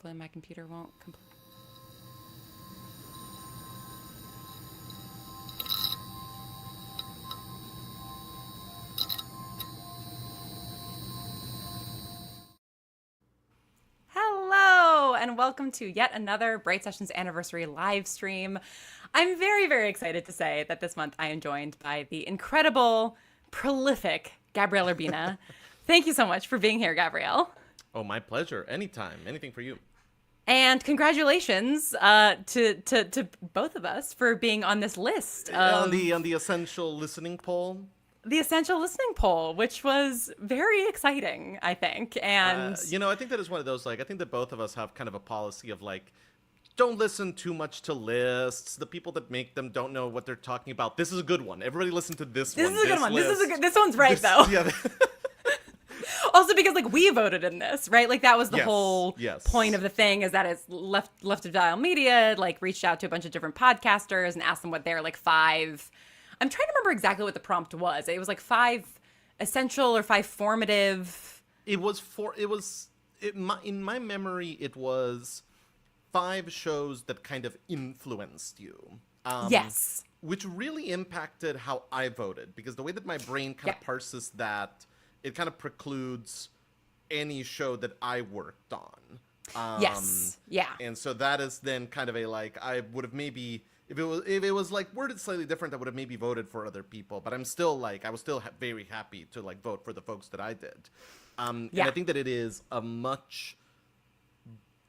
Hopefully my computer won't complete. Hello, and welcome to yet another Bright Sessions anniversary live stream. I'm very, very excited to say that this month I am joined by the incredible, prolific Gabrielle Urbina. Thank you so much for being here, Gabrielle. Oh, my pleasure. Anytime. Anything for you. And congratulations to both of us for being on this list On of the essential listening poll. the essential listening poll, which was very exciting, I think. And I think that is one of those, I think that both of us have kind of a policy of, don't listen too much to lists. The people that make them don't know what they're talking about. This is a good one. Everybody listen to this one. this is a good one. List. This one's right, though. Yeah. Also because we voted in this, right? That was the Yes, whole yes. point of the thing, is that it's left of dial media reached out to a bunch of different podcasters and asked them what their five, I'm trying to remember exactly what the prompt was. It was five essential or five formative. in my memory, it was 5 shows that kind of influenced you. Yes. Which really impacted how I voted, because the way that my brain kind of parses that, it kind of precludes any show that I worked on. Yes. Yeah. And so that is then kind of I would have maybe, if it was worded slightly different, I would have maybe voted for other people. But I'm still I was still very happy to vote for the folks that I did. And I think that it is a much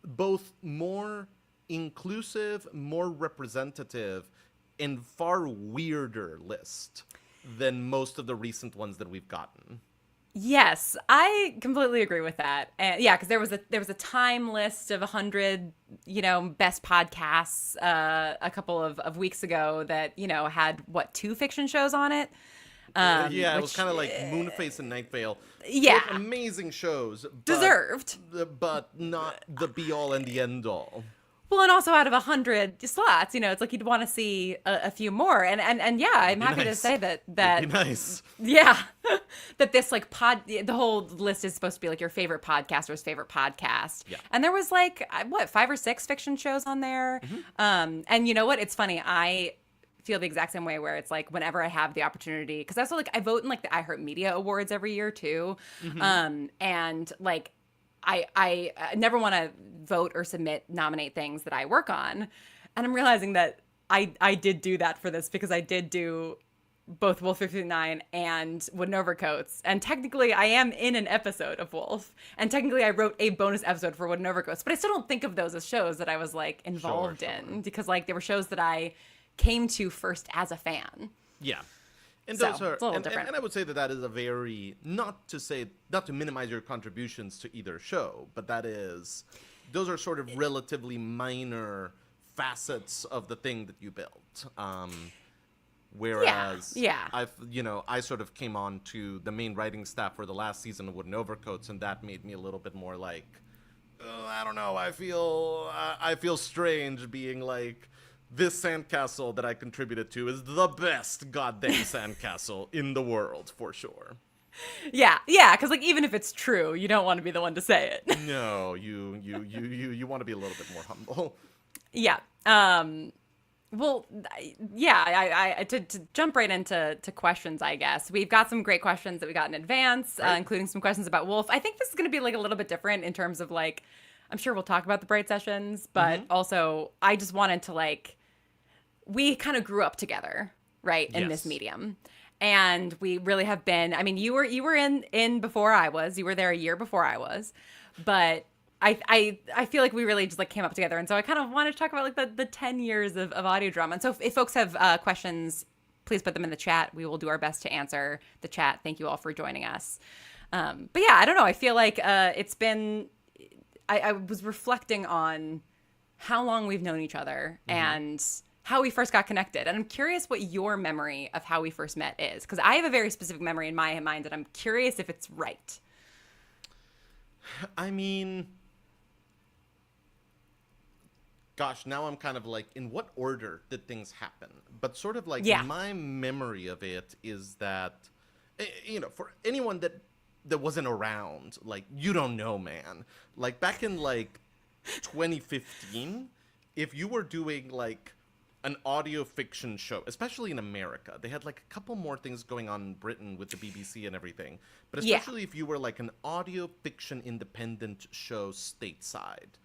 both more inclusive, more representative, and far weirder list than most of the recent ones that we've gotten. Yes, I completely agree with that. And yeah, because there was a time list of 100, best podcasts a couple of weeks ago that had 2 fiction shows on it. It was kind of like Moonface and Night Vale. Yeah. Both amazing shows. Deserved. But not the be-all and the end-all. Well, and also out of 100 slots, it's you'd want to see a few more. And yeah, I'm happy to say that It'd be nice. Yeah, that this the whole list is supposed to be your favorite podcaster's favorite podcast. Yeah. And there was 5 or 6 fiction shows on there. Mm-hmm. And you know what? It's funny. I feel the exact same way, where it's whenever I have the opportunity, because also I vote in the iHeartMedia Awards every year too. Mm-hmm. And I never want to vote or nominate things that I work on. And I'm realizing that I did do that for this, because I did do both Wolf 59 and Wooden Overcoats. And technically I am in an episode of Wolf. And technically I wrote a bonus episode for Wooden Overcoats. But I still don't think of those as shows that I was involved in, because they were shows that I came to first as a fan. Yeah. And So, those are, it's a little different. and I would say that is a very, not to minimize your contributions to either show, but those are sort of relatively minor facets of the thing that you built. Whereas Yeah. I sort of came on to the main writing staff for the last season of Wooden Overcoats, and that made me a little bit more I don't know, I feel strange being this sandcastle that I contributed to is the best goddamn sandcastle in the world, for sure. Yeah, because even if it's true, you don't want to be the one to say it. No, you want to be a little bit more humble. Yeah. Well, yeah. I to jump right into questions, I guess we've got some great questions that we got in advance, Right. including some questions about Wolf. I think this is going to be a little bit different in terms of I'm sure we'll talk about the Bright Sessions, but also I just wanted to we kind of grew up together, right, in this Yes. medium. And we really have been, I mean, you were in before I was. You were there a year before I was. But I feel we really just came up together. And so I kind of wanted to talk about the 10 years of audio drama. And so if folks have questions, please put them in the chat. We will do our best to answer the chat. Thank you all for joining us. But yeah, I don't know. I feel it's been, I was reflecting on how long we've known each other and how we first got connected. And I'm curious what your memory of how we first met is, because I have a very specific memory in my mind, and I'm curious if it's right. I mean, gosh, now I'm kind of in what order did things happen? But sort of my memory of it is that, for anyone that wasn't around, you don't know, man. Back in 2015, if you were doing like an audio fiction show, especially in America, they had like a couple more things going on in Britain with the BBC and everything, but Yeah. especially if you were like an audio fiction independent show stateside,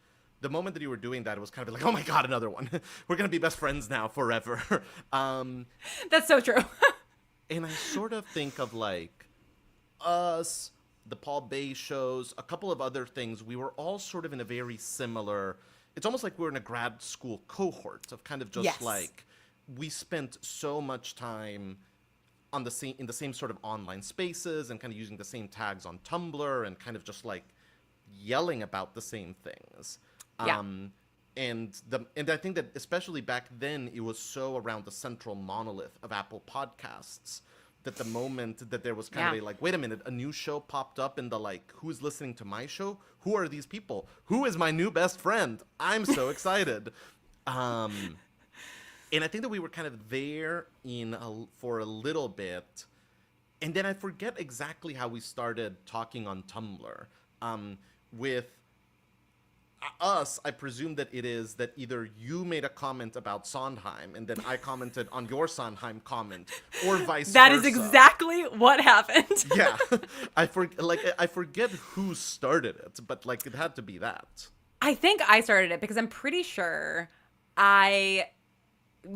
the moment that you were doing that, it was kind of like, oh my god, another one. We're gonna be best friends now forever. That's so true. And I sort of think of like us, the Paul Bay shows, a couple of other things. We were all sort of in a very similar. It's almost like we're in a grad school cohort of kind of just Yes. like we spent so much time on the same in the same sort of online spaces and kind of using the same tags on Tumblr and kind of just like yelling about the same things. Yeah. And I think that especially back then it was so around the central monolith of Apple Podcasts that the moment that there was kind of Yeah. a like, wait a minute, a new show popped up in the like, who's listening to my show? Who are these people? Who is my new best friend? I'm so excited. And I think that we were kind of there for a little bit. And then I forget exactly how we started talking on Tumblr. With us, I presume that it is that either you made a comment about Sondheim and then I commented on your Sondheim comment, or vice versa. That is exactly what happened. Yeah, I forget who started it, but like it had to be that. I think I started it because I'm pretty sure I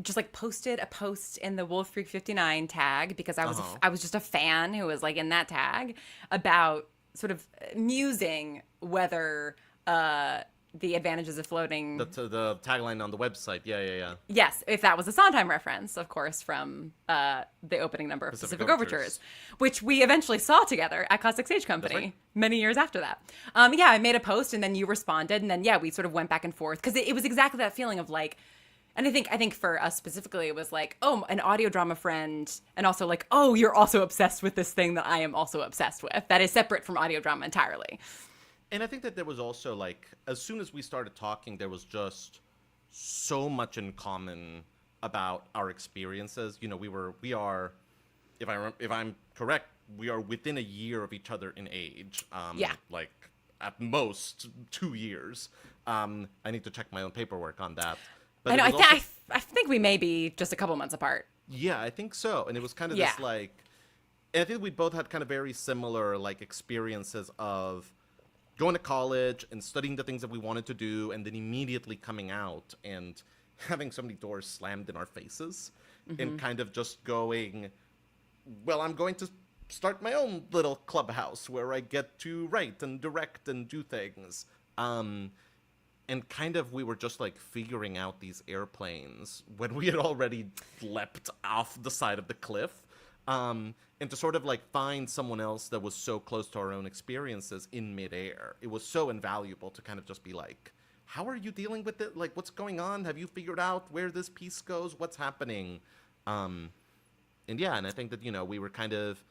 just like posted a post in the Wolf Freak 59 tag because I was just a fan who was like in that tag about sort of musing whether the advantages of floating. The tagline on the website, yeah. Yes, if that was a Sondheim reference, of course, from the opening number of Pacific Overtures, which we eventually saw together at Cossack Stage Company right. many years after that. Yeah, I made a post and then you responded, and then yeah, we sort of went back and forth because it was exactly that feeling of like, and I think for us specifically, it was like, oh, an audio drama friend, and also like, oh, you're also obsessed with this thing that I am also obsessed with. That is separate from audio drama entirely. And I think that there was also like, as soon as we started talking, there was just so much in common about our experiences. You know, we are, if I'm correct, we are within a year of each other in age. Yeah. Like at most 2 years. I need to check my own paperwork on that. But I know. it was also- I think we may be just a couple months apart. Yeah, I think so. And it was kind of Yeah. this like, and I think we both had kind of very similar like experiences of going to college and studying the things that we wanted to do, and then immediately coming out and having so many doors slammed in our faces, and kind of just going, well, I'm going to start my own little clubhouse where I get to write and direct and do things. And kind of we were just like figuring out these airplanes when we had already leapt off the side of the cliff. And to sort of like find someone else that was so close to our own experiences in midair. It was so invaluable to kind of just be like, how are you dealing with it? Like, what's going on? Have you figured out where this piece goes? What's happening? And yeah, and I think that, you know, we were kind of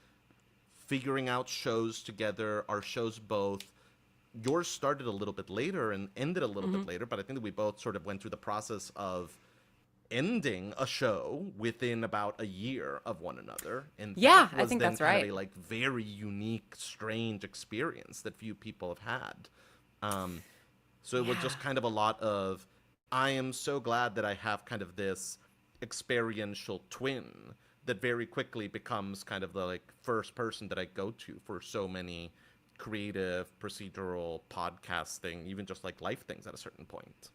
figuring out shows together, our shows both. Yours started a little bit later and ended a little bit later, but I think that we both sort of went through the process of ending a show within about a year of one another, and Yeah, that I was think then that's kind of right. a like very unique, strange experience that few people have had. So it was just Yeah. kind of a lot of, I am so glad that I have kind of this experiential twin that very quickly becomes kind of the like first person that I go to for so many creative, procedural, podcasting, even just like life things at a certain point.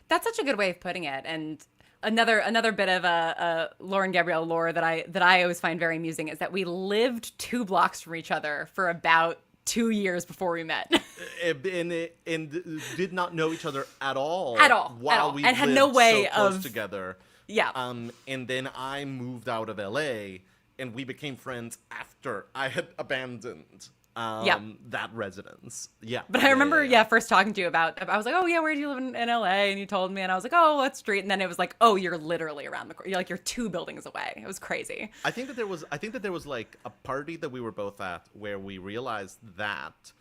That's such a good way of putting it. And another bit of a Lauren Gabrielle lore that I always find very amusing is that we lived 2 blocks from each other for about 2 years before we met. And did not know each other at all. At all, While at all. we And had lived no way so close of- together. Yeah. And then I moved out of LA, and we became friends after I had abandoned Yeah. that residence. Yeah. But I remember, yeah. first talking to you about, I was like, oh yeah, where do you live in LA? And you told me, and I was like, oh, what street? And then it was like, oh, you're literally around the corner. You're like, you're 2 buildings away. It was crazy. I think that there was like a party that we were both at where we realized that,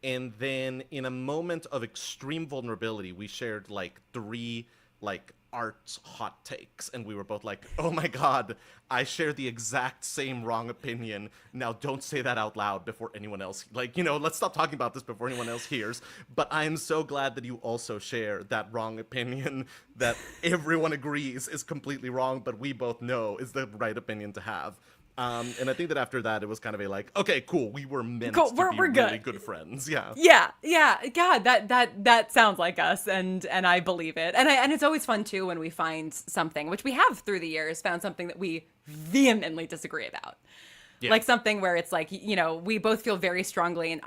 and then in a moment of extreme vulnerability, we shared like 3 like art hot takes, and we were both like, oh my god, I share the exact same wrong opinion. Now don't say that out loud before anyone else, like, let's stop talking about this before anyone else hears. But I am so glad that you also share that wrong opinion that everyone agrees is completely wrong, but we both know is the right opinion to have. And I think that after that, it was kind of a like, okay, cool, we were meant to be really good friends. Yeah. Yeah. God, that sounds like us, and I believe it. And it's always fun too when we find something, which we have through the years found something that we vehemently disagree about. Yeah. Like something where it's like, we both feel very strongly in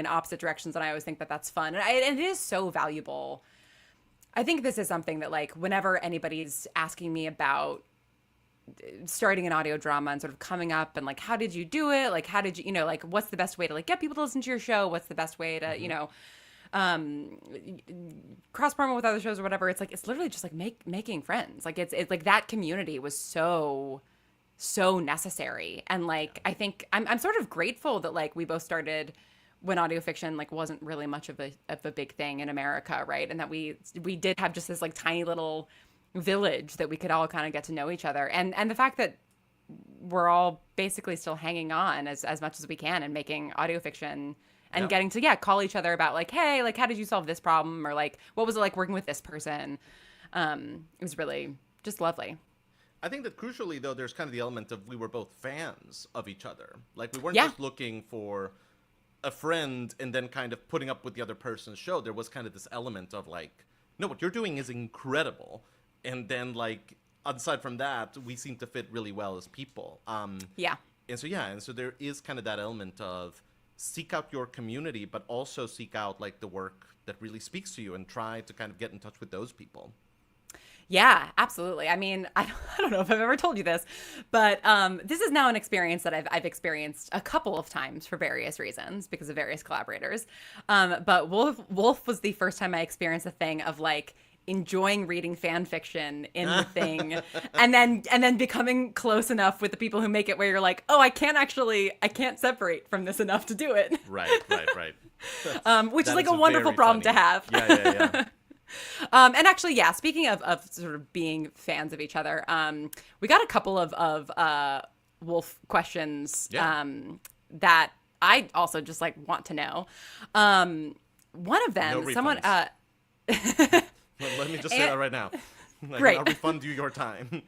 opposite directions, and I always think that that's fun, and it is so valuable. I think this is something that, like, whenever anybody's asking me about starting an audio drama and sort of coming up and like, how did you do it? Like, how did you, like, what's the best way to like get people to listen to your show? What's the best way to, cross promo with other shows or whatever? It's like, it's literally just like making friends. Like it's like that community was so necessary. And like, I think I'm sort of grateful that like we both started when audio fiction like wasn't really much of a big thing in America. Right. And that we did have just this like tiny little village that we could all kind of get to know each other, and the fact that we're all basically still hanging on as much as we can and making audio fiction and getting to call each other about like, hey, like, how did you solve this problem, or like, what was it like working with this person? It was really just lovely. I think that crucially though, there's kind of the element of we were both fans of each other. Like we weren't just looking for a friend and then kind of putting up with the other person's show. There was kind of this element of like, no, what you're doing is incredible. And then, like, aside from that, we seem to fit really well as people. And so there is kind of that element of seek out your community, but also seek out, like, the work that really speaks to you and try to kind of get in touch with those people. Yeah, absolutely. I mean, I don't know if I've ever told you this, but this is now an experience that I've experienced a couple of times for various reasons because of various collaborators. But Wolf was the first time I experienced a thing of, like, enjoying reading fan fiction in the thing and then becoming close enough with the people who make it where you're like, oh, I can't separate from this enough to do it. Right. Which is like a wonderful problem to have. Yeah. And actually, speaking of sort of being fans of each other, we got a couple of Wolf questions that I also just like want to know. One of them, no someone let me just say that right now. Great. I'll refund you your time.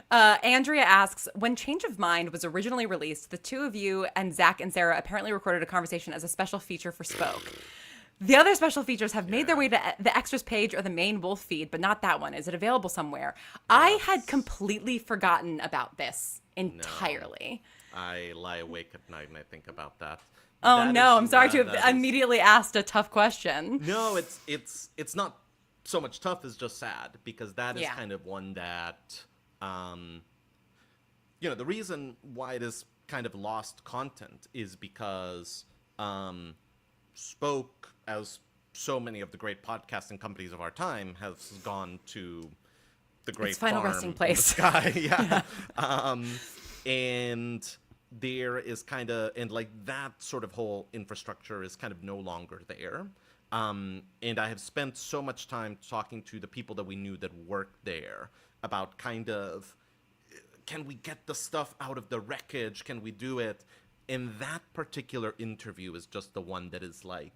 Andrea asks, when Change of Mind was originally released, the two of you and Zach and Sarah apparently recorded a conversation as a special feature for Spoke. The other special features have made their way to the extras page or the main Wolf feed, but not that one. Is it available somewhere? Yes. I had completely forgotten about this entirely. No, I lie awake at night and I think about that. Oh no, I'm sorry to have immediately asked a tough question. No, it's not so much tough as just sad, because that is kind of one that, the reason why it is kind of lost content is because Spoke, as so many of the great podcasting companies of our time, has gone to the great final farm resting place. In the sky. And there is kind of, and like that sort of whole infrastructure is kind of no longer there. And I have spent so much time talking to the people that we knew that worked there about kind of, can we get the stuff out of the wreckage? Can we do it? And that particular interview is just the one that is like,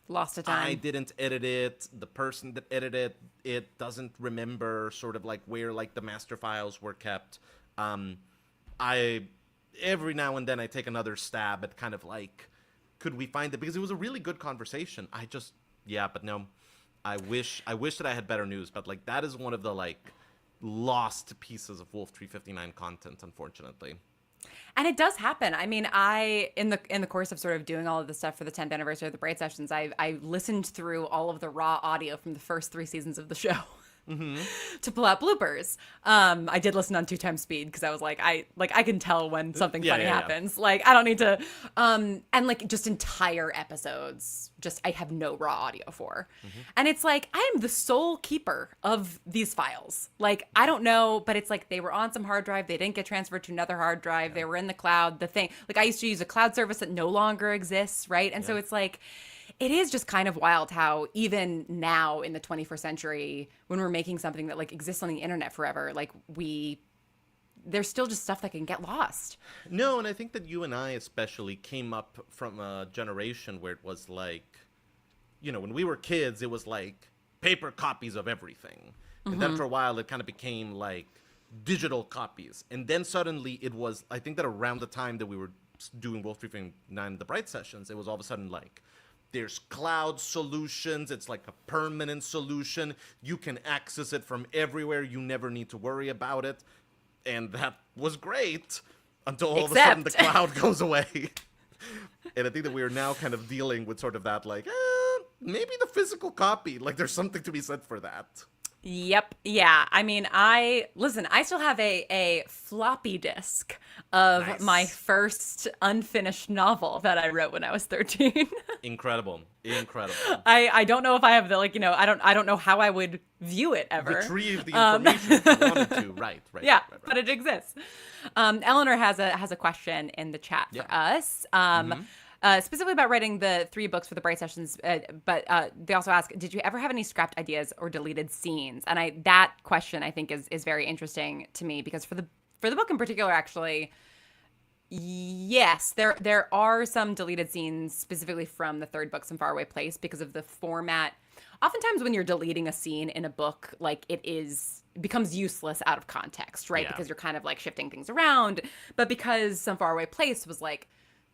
lost to time. I didn't edit it. The person that edited it doesn't remember sort of like where like the master files were kept. Every now and then I take another stab at kind of like, could we find it? Because it was a really good conversation. But no, I wish that I had better news, but like that is one of the like lost pieces of Wolf 359 content, unfortunately. And it does happen. I mean, in the course of sort of doing all of the stuff for the 10th anniversary of the Bright Sessions, I listened through all of the raw audio from the first 3 seasons of the show. To pull out bloopers. I did listen on 2 times speed because I was like, I can tell when something funny happens. Like, I don't need to, and like just entire episodes, just I have no raw audio for. And it's like, I am the sole keeper of these files. Like, I don't know, but it's like they were on some hard drive. They didn't get transferred to another hard drive. They were in the cloud. The thing, like I used to use a cloud service that no longer exists. Right. And so it's like, It is just kind of wild how even now in the 21st century, when we're making something that like exists on the internet forever, like there's still just stuff that can get lost. No, and I think that you and I especially came up from a generation where it was like, when we were kids, it was like paper copies of everything. And then for a while, it kind of became like digital copies. And then suddenly it was, I think that around the time that we were doing Wolf 359, the Bright Sessions, it was all of a sudden like, there's cloud solutions. It's like a permanent solution. You can access it from everywhere. You never need to worry about it. And that was great until all of a sudden the cloud goes away. And I think that we are now kind of dealing with sort of that, like, maybe the physical copy. Like, there's something to be said for that. Yep. Yeah. I mean, I still have a floppy disk of my first unfinished novel that I wrote when I was 13. Incredible. I don't know if I have the, like, I don't know how I would view it ever. Retrieve the information if you wanted to. Right. Yeah, right. But it exists. Eleanor has a question in the chat for us. Specifically about writing the 3 books for the Bright Sessions, but they also ask, did you ever have any scrapped ideas or deleted scenes? And that question I think is very interesting to me, because for the book in particular, actually, yes, there are some deleted scenes specifically from the 3rd book, Some Faraway Place, because of the format. Oftentimes when you're deleting a scene in a book, like it becomes useless out of context, right? Yeah. Because you're kind of like shifting things around. But because Some Faraway Place was like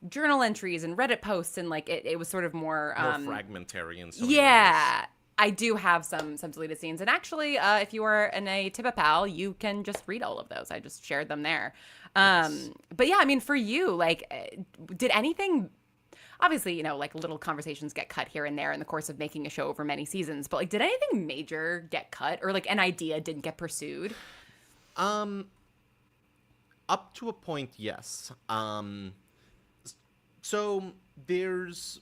journal entries and Reddit posts, and like it was sort of more fragmentary and so yeah. I do have some deleted scenes, and actually, if you are in a Tibba Pal, you can just read all of those. I just shared them there. Yes. But yeah, I mean, for you, like, did anything? Obviously, like little conversations get cut here and there in the course of making a show over many seasons. But like, did anything major get cut, or like an idea didn't get pursued? Up to a point, yes. So there's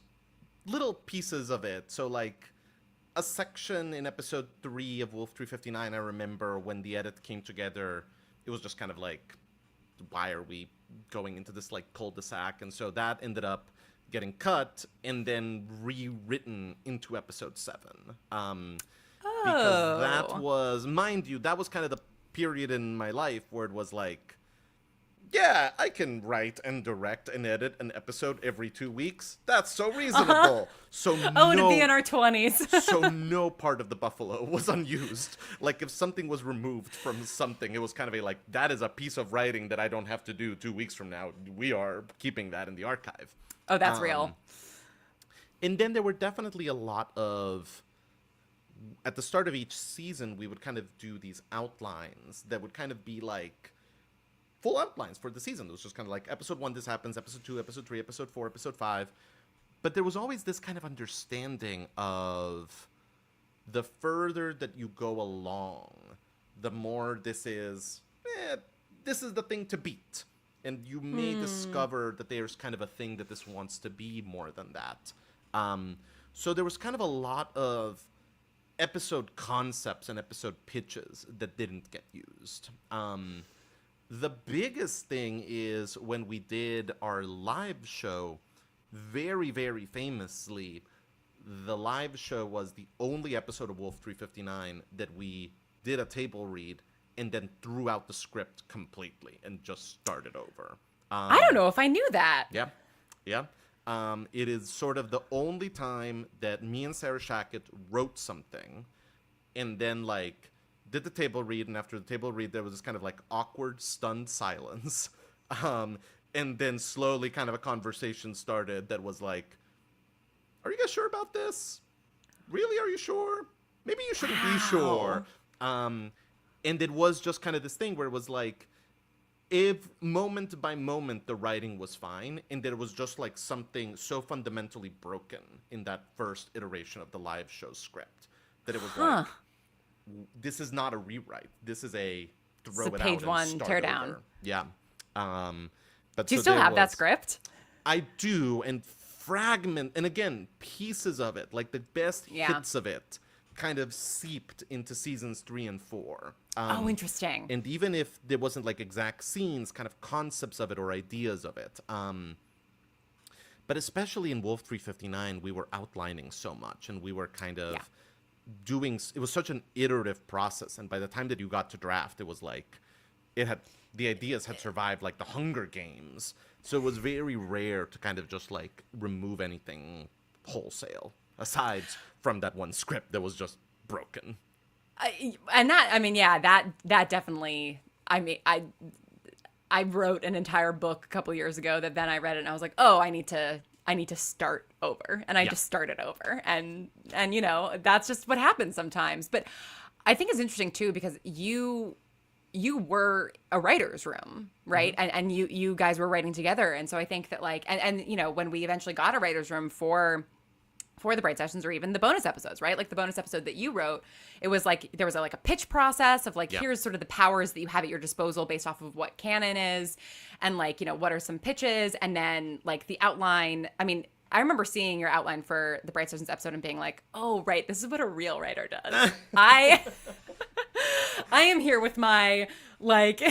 little pieces of it. So like a section in episode 3 of Wolf 359, I remember when the edit came together, it was just kind of like, why are we going into this like cul-de-sac? And so that ended up getting cut and then rewritten into episode 7. Because that was, mind you, that was kind of the period in my life where it was like, yeah, I can write and direct and edit an episode every 2 weeks. That's so reasonable. So to be in our 20s. So no part of the buffalo was unused. Like if something was removed from something, it was kind of like, that is a piece of writing that I don't have to do 2 weeks from now. We are keeping that in the archive. Oh, that's real. And then there were definitely a lot of, at the start of each season, we would kind of do these outlines that would kind of be like full outlines for the season. It was just kind of like episode 1, this happens, episode 2, episode 3, episode 4, episode 5. But there was always this kind of understanding of the further that you go along, the more this is the thing to beat. And you may discover that there's kind of a thing that this wants to be more than that. So there was kind of a lot of episode concepts and episode pitches that didn't get used. The biggest thing is when we did our live show, very, very famously, the live show was the only episode of Wolf 359 that we did a table read and then threw out the script completely and just started over. I don't know if I knew that. Yeah. It is sort of the only time that me and Sarah Shackett wrote something and then like did the table read, and after the table read there was this kind of like awkward, stunned silence. And then slowly kind of a conversation started that was like, are you guys sure about this? Really, are you sure? Maybe you shouldn't be sure. And it was just kind of this thing where it was like, if moment by moment the writing was fine, and there was just like something so fundamentally broken in that first iteration of the live show script that it was like, this is not a rewrite. This is a throw it out page and one start tear over. down. Yeah. But Do you so still there have that was- script? I do, and fragment, and again, pieces of it, like the best hits of it, kind of seeped into seasons 3 and 4. Interesting. And even if there wasn't like exact scenes, kind of concepts of it or ideas of it. But especially in Wolf 359, we were outlining so much, and we were kind of Yeah. doing. It was such an iterative process, and by the time that you got to draft, it was like the ideas had survived like the Hunger Games. So it was very rare to kind of just like remove anything wholesale, aside from that one script that was just broken. That definitely. I wrote an entire book a couple years ago that then I read it and I was like, oh, I need to start over, and I just started over, and that's just what happens sometimes. But I think it's interesting too because you were a writer's room, right? And you guys were writing together, and so I think that like and when we eventually got a writer's room for the Bright Sessions or even the bonus episodes, right? Like the bonus episode that you wrote, it was like there was like a pitch process of like, here's sort of the powers that you have at your disposal based off of what canon is, and like, what are some pitches, and then like the outline. I mean, I remember seeing your outline for the Bright Sessions episode and being like, oh, right, this is what a real writer does. I am here with my like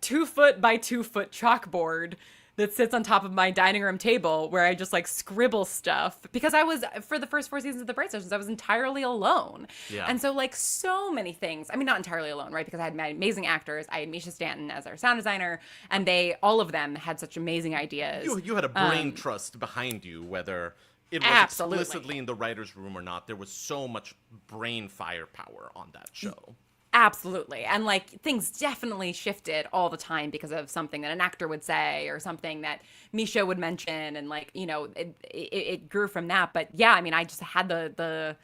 2 foot by 2 foot chalkboard that sits on top of my dining room table where I just like scribble stuff, because I was, for the first 4 seasons of the Bright Sessions, I was entirely alone. Yeah. And so like so many things, I mean, not entirely alone, right? Because I had my amazing actors. I had Misha Stanton as our sound designer, and all of them had such amazing ideas. You had a brain trust behind you, whether it was Absolutely. explicitly in the writer's room or not. There was so much brain firepower on that show. Absolutely. And like things definitely shifted all the time because of something that an actor would say or something that Misha would mention, and like, it grew from that. But yeah, I mean, I just had the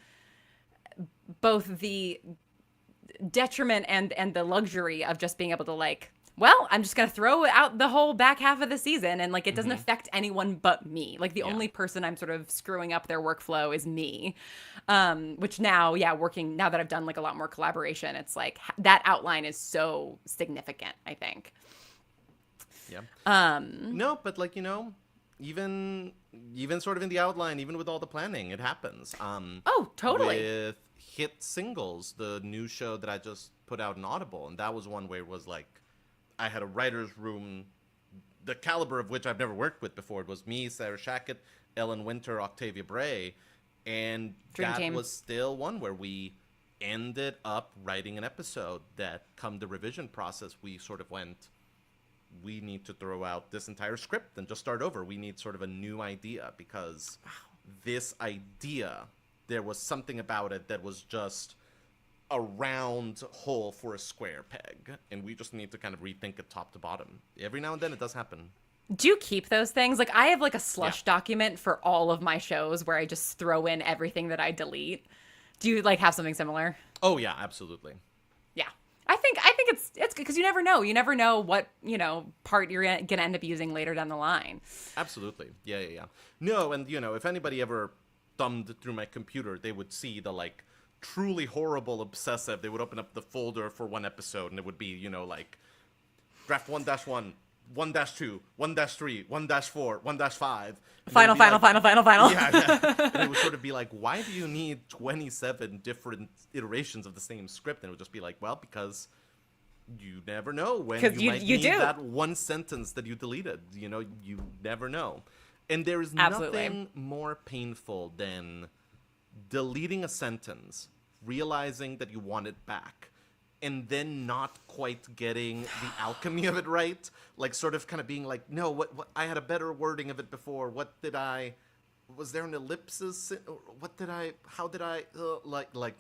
both the detriment and the luxury of just being able to like, well, I'm just going to throw out the whole back half of the season, and like it doesn't affect anyone but me. Like the only person I'm sort of screwing up their workflow is me. Which now, working now that I've done like a lot more collaboration, it's like that outline is so significant, I think. Yeah. No, but like, even sort of in the outline, even with all the planning, it happens. Oh, totally. With Hit Singles, the new show that I just put out in Audible, and that was one where it was like, I had a writer's room, the caliber of which I've never worked with before. It was me, Sarah Shackett, Ellen Winter, Octavia Bray, and Dream that team. was still one where we ended up writing an episode that, come the revision process, we sort of went, we need to throw out this entire script and just start over. We need sort of a new idea, because this idea, there was something about it that was just a round hole for a square peg, and we just need to kind of rethink it top to bottom. Every now and then it does happen. Do you keep those things? Like I have like a slush document for all of my shows where I just throw in everything that I delete. Do you like have something similar? Oh yeah, absolutely. Yeah. I think it's good because you never know. You never know what, part you're going to end up using later down the line. Absolutely. Yeah. No, and if anybody ever thumbed through my computer, they would see the like truly horrible obsessive. They would open up the folder for one episode, and it would be, like draft 1-1, 1-2, 1-3, 1-4, 1-5. Final. Yeah. And it would sort of be like, why do you need 27 different iterations of the same script? And it would just be like, well, because you never know when you might need that one sentence that you deleted. You never know. And there is nothing more painful than deleting a sentence, realizing that you want it back, and then not quite getting the alchemy of it right. Like sort of kind of being like, no, what I had a better wording of it before. Was there an ellipsis? How did I,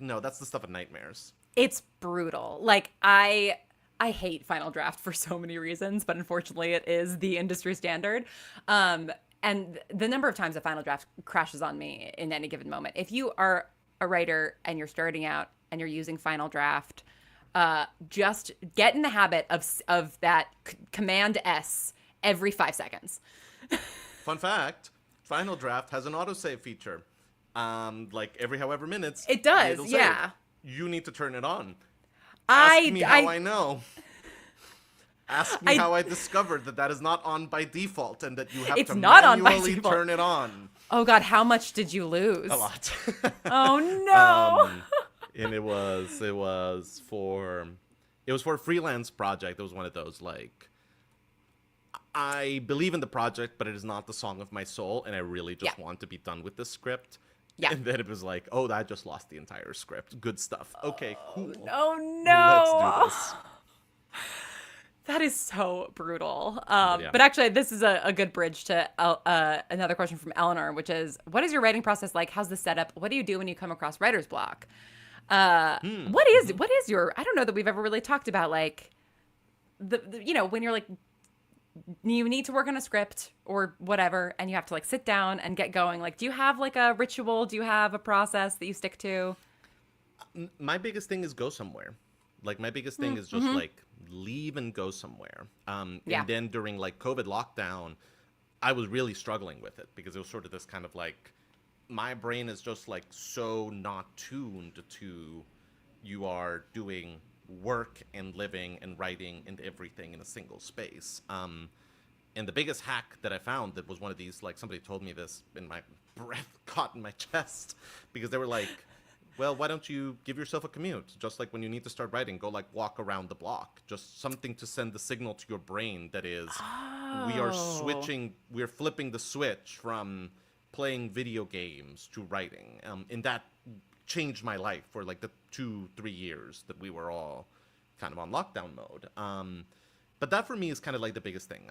no, that's the stuff of nightmares. It's brutal. Like I hate Final Draft for so many reasons, but unfortunately it is the industry standard. And the number of times a Final Draft crashes on me in any given moment. If you are a writer and you're starting out and you're using Final Draft, just get in the habit of that Command S every 5 seconds. Fun fact, Final Draft has an autosave feature. Like every however minutes. It does, yeah. You need to turn it on. Ask me how I know. Ask me how I discovered that is not on by default, and that you have to manually turn it on. Oh God, how much did you lose? A lot. Oh no. And it was for a freelance project. It was one of those like, I believe in the project, but it is not the song of my soul, and I really just Yeah. want to be done with this script. Yeah. And then it was like, oh, I just lost the entire script. Good stuff. Okay, cool. Oh Let's no. do this. That is so brutal. Yeah. But actually, this is a good bridge to another question from Eleanor, which is, what is your writing process like? How's the setup? What do you do when you come across writer's block? What is your, I don't know that we've ever really talked about, like, when you're like, you need to work on a script or whatever, and you have to like sit down and get going. Like, do you have like a ritual? Do you have a process that you stick to? My biggest thing is go somewhere. Like, my biggest thing is just like leave and go somewhere. Yeah. And then during like COVID lockdown, I was really struggling with it because it was sort of this kind of like, my brain is just like so not tuned to you are doing work and living and writing and everything in a single space. And the biggest hack that I found, that was one of these, like, somebody told me this and my breath caught in my chest because they were like, well, why don't you give yourself a commute? Just like when you need to start writing, go like walk around the block. Just something to send the signal to your brain that is, we're flipping the switch from playing video games to writing. And that changed my life for like the 2-3 years that we were all kind of on lockdown mode. But that for me is kind of like the biggest thing.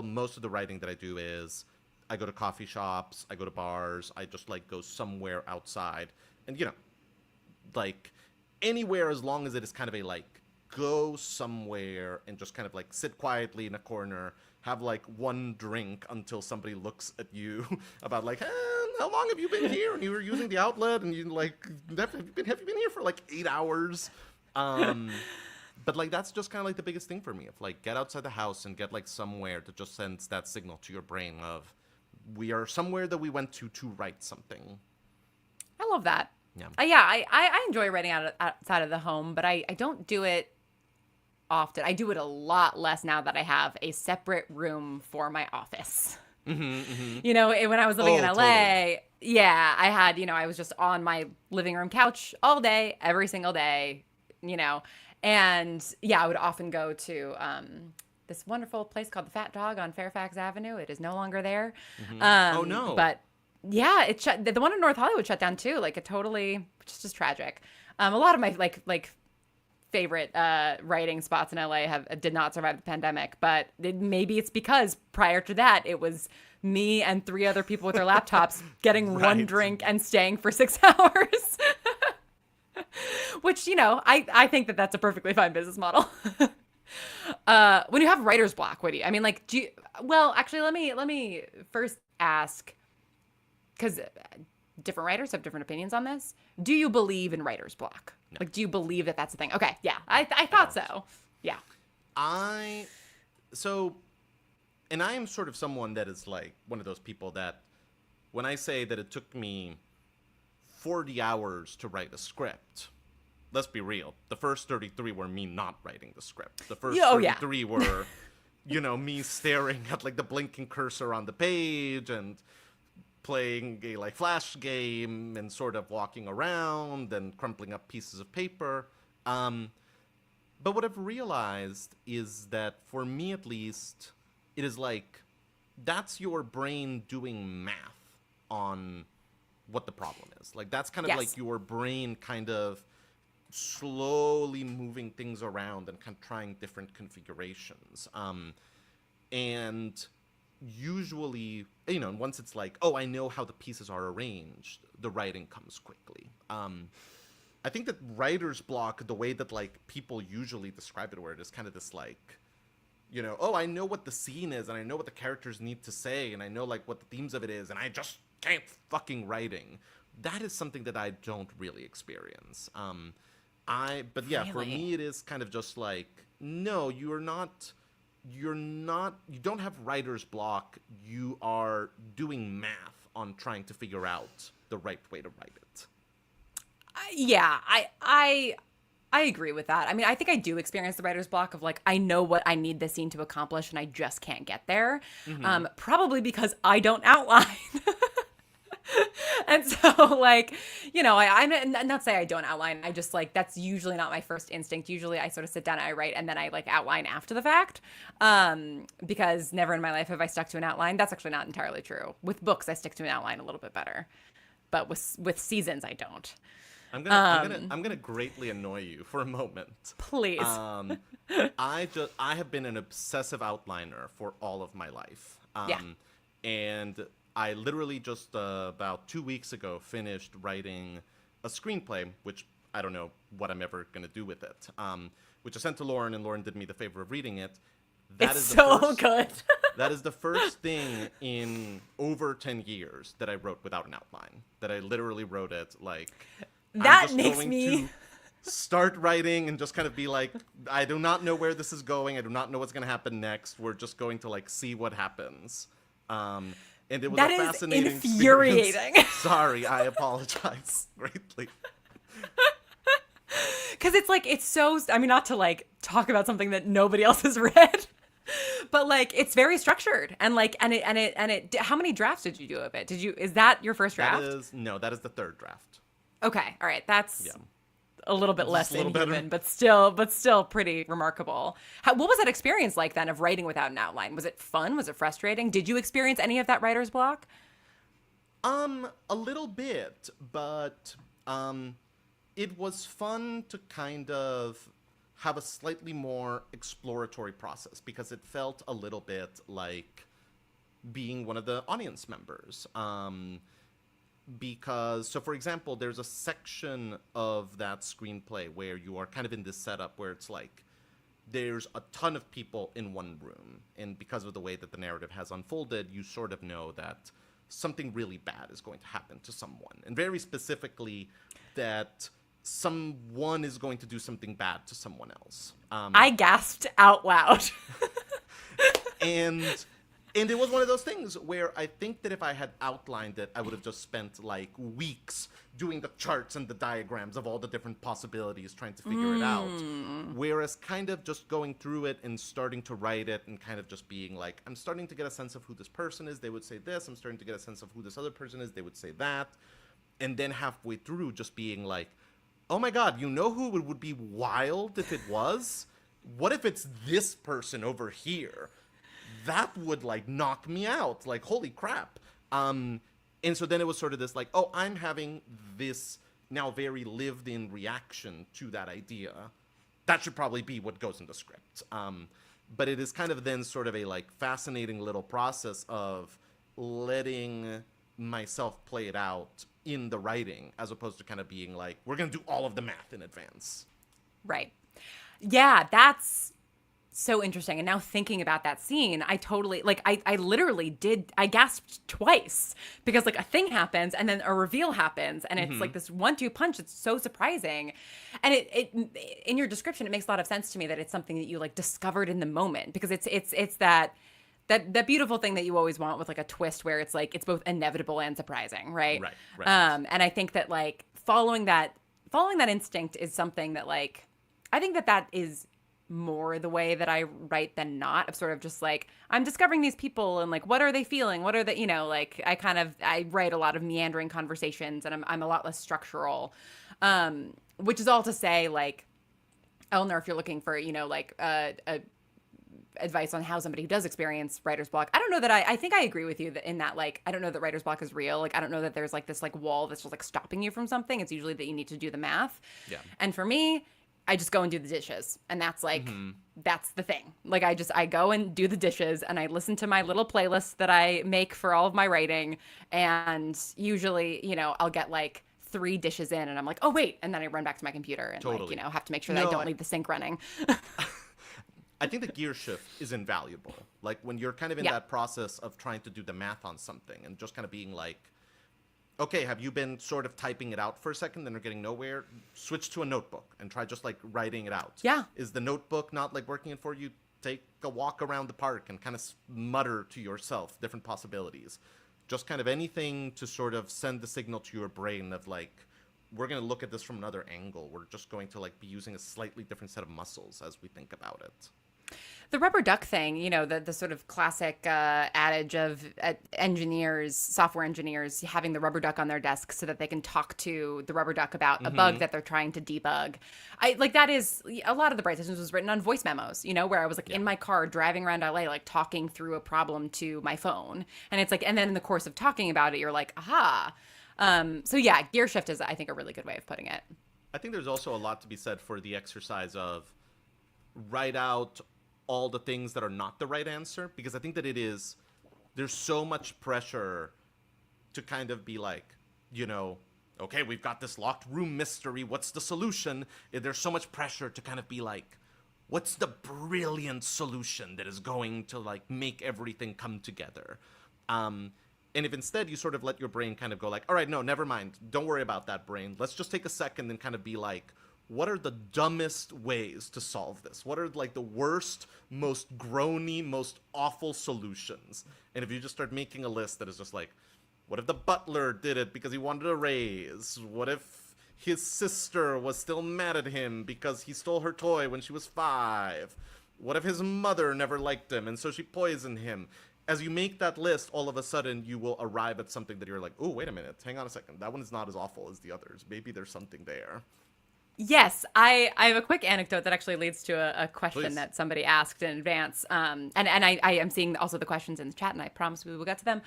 Most of the writing that I do is I go to coffee shops, I go to bars, I just like go somewhere outside. And, like anywhere, as long as it is kind of a like go somewhere and just kind of like sit quietly in a corner, have like one drink until somebody looks at you about like, how long have you been here? And you were using the outlet, and you like, have you been here for like 8 hours? But like that's just kind of like the biggest thing for me, of like get outside the house and get like somewhere that just sends that signal to your brain of, we are somewhere that we went to write something. I love that. Yeah. I enjoy writing outside of the home, but I don't do it often. I do it a lot less now that I have a separate room for my office. When I was living in LA, totally. yeah, I had, I was just on my living room couch all day, every single day, and yeah, I would often go to this wonderful place called the Fat Dog on Fairfax Avenue. It is no longer there. Oh, no. But yeah, it shut. The one in North Hollywood shut down too. Like, it totally, which is just tragic. A lot of my like favorite writing spots in LA did not survive the pandemic, but maybe it's because prior to that it was me and 3 other people with their laptops getting one drink and staying for 6 hours. Which, I think that that's a perfectly fine business model. When you have writer's block, what do you? I mean, like, well, actually, let me first ask, because different writers have different opinions on this. Do you believe in writer's block? No. Like, do you believe that that's a thing? Okay, yeah, I thought so. Yeah. And I am sort of someone that is like one of those people that, when I say that it took me 40 hours to write a script, let's be real. The first 33 were me not writing the script. The first 33 were, me staring at like the blinking cursor on the page and playing a like flash game and sort of walking around and crumpling up pieces of paper. But what I've realized is that, for me at least, it is like, that's your brain doing math on what the problem is. Like, that's kind of like your brain kind of slowly moving things around and kind of trying different configurations. And usually, once it's like, oh, I know how the pieces are arranged, the writing comes quickly. I think that writer's block, the way that like people usually describe it, where it is kind of this like, oh, I know what the scene is, and I know what the characters need to say, and I know like what the themes of it is, and I just can't fucking writing. That is something that I don't really experience. But yeah, for me it is kind of just like, no, you don't have writer's block. You are doing math on trying to figure out the right way to write it. Yeah, I agree with that. I mean, I think I do experience the writer's block of like, I know what I need the scene to accomplish and I just can't get there. Probably because I don't outline. And so, like, you know, I'm not say I don't outline. I just like that's usually not my first instinct. Usually, I sort of sit down and I write, and then I like outline after the fact. Because never in my life have I stuck to an outline. That's actually not entirely true. With books, I stick to an outline a little bit better, but with seasons, I don't. I'm gonna greatly annoy you for a moment. Please. I have been an obsessive outliner for all of my life. Yeah. And I literally just about 2 weeks ago finished writing a screenplay, which I don't know what I'm ever gonna do with it. Which I sent to Lauren, and Lauren did me the favor of reading it. It's so good. That is the first thing in over 10 years that I wrote without an outline. That I literally wrote it like That I'm just makes going me to start writing and just kind of be like, I do not know where this is going. I do not know what's going to happen next. We're just going to like see what happens. And it was That a is fascinating infuriating. experience. Sorry, I apologize greatly. because it's like it's so. I mean, not to like talk about something that nobody else has read, but like it's very structured and like and it. How many drafts did you do of it? Is that your first draft? That is the third draft. Okay, all right, that's Yeah. a little bit less a little inhuman, better. but still pretty remarkable. What was that experience like then of writing without an outline? Was it fun? Was it frustrating? Did you experience any of that writer's block? A little bit, but it was fun to kind of have a slightly more exploratory process because it felt a little bit like being one of the audience members. Because, so for example, there's a section of that screenplay where you are kind of in this setup where it's like there's a ton of people in one room, and because of the way that the narrative has unfolded, you sort of know that something really bad is going to happen to someone, and very specifically that someone is going to do something bad to someone else. I gasped out loud. And it was one of those things where I think that if I had outlined it, I would have just spent like weeks doing the charts and the diagrams of all the different possibilities trying to figure it out. Whereas kind of just going through it and starting to write it and kind of just being like, I'm starting to get a sense of who this person is, they would say this. I'm starting to get a sense of who this other person is, they would say that. And then halfway through just being like, oh my God, you know who it would be wild if it was? What if it's this person over here? That would like knock me out. Like, holy crap. And so then it was sort of this like, oh, I'm having this now very lived in reaction to that idea. That should probably be what goes in the script. But it is kind of then sort of a like fascinating little process of letting myself play it out in the writing as opposed to kind of being like, we're going to do all of the math in advance. Right. Yeah, that's so interesting. And now thinking about that scene, I totally like I literally did I gasped twice because like a thing happens and then a reveal happens and it's like this 1-2 punch. It's so surprising. And it in your description, it makes a lot of sense to me that it's something that you like discovered in the moment because it's that beautiful thing that you always want with like a twist where it's like it's both inevitable and surprising, right? Right. And I think that like following that instinct is something that like I think that is more the way that I write than not, of sort of just like I'm discovering these people and like what are they feeling, what are they, you know, like I write a lot of meandering conversations and I'm a lot less structural, which is all to say like Eleanor, if you're looking for, you know, like a advice on how somebody who does experience writer's block, I don't know that I think I agree with you that in that like I don't know that writer's block is real. Like I don't know that there's like this like wall that's just like stopping you from something. It's usually that you need to do the math. Yeah. And for me, I just go and do the dishes. And that's like, that's the thing. Like I go and do the dishes and I listen to my little playlist that I make for all of my writing. And usually, you know, I'll get like 3 dishes in and I'm like, oh wait. And then I run back to my computer and like, you know, have to make sure that I don't leave the sink running. I think the gear shift is invaluable. Like when you're kind of in that process of trying to do the math on something and just kind of being like, okay, have you been sort of typing it out for a second, then you're getting nowhere? Switch to a notebook and try just like writing it out. Yeah. Is the notebook not like working it for you? Take a walk around the park and kind of mutter to yourself different possibilities. Just kind of anything to sort of send the signal to your brain of like, we're going to look at this from another angle. We're just going to like be using a slightly different set of muscles as we think about it. The rubber duck thing, the sort of classic adage of engineers, software engineers, having the rubber duck on their desk so that they can talk to the rubber duck about a bug that they're trying to debug. That is a lot of the Bright Systems was written on voice memos, where I was like in my car driving around LA, like talking through a problem to my phone. And it's like, and then in the course of talking about it, you're like, aha. So yeah, gear shift is, I think, a really good way of putting it. I think there's also a lot to be said for the exercise of write out all the things that are not the right answer, because I think that there's so much pressure to kind of be like, okay, we've got this locked room mystery, what's the solution? There's so much pressure to kind of be like, what's the brilliant solution that is going to like make everything come together? And if instead you sort of let your brain kind of go like, all right, no, never mind, don't worry about that, brain, let's just take a second and kind of be like, what are the dumbest ways to solve this? What are like the worst, most groany, most awful solutions? And if you just start making a list that is just like, what if the butler did it because he wanted a raise? What if his sister was still mad at him because he stole her toy when she was 5? What if his mother never liked him and so she poisoned him? As you make that list, all of a sudden you will arrive at something that you're like, oh, wait a minute, hang on a second. That one is not as awful as the others. Maybe there's something there. Yes, I have a quick anecdote that actually leads to a question Please. that somebody asked in advance. And I am seeing also the questions in the chat, and I promise we will get to them.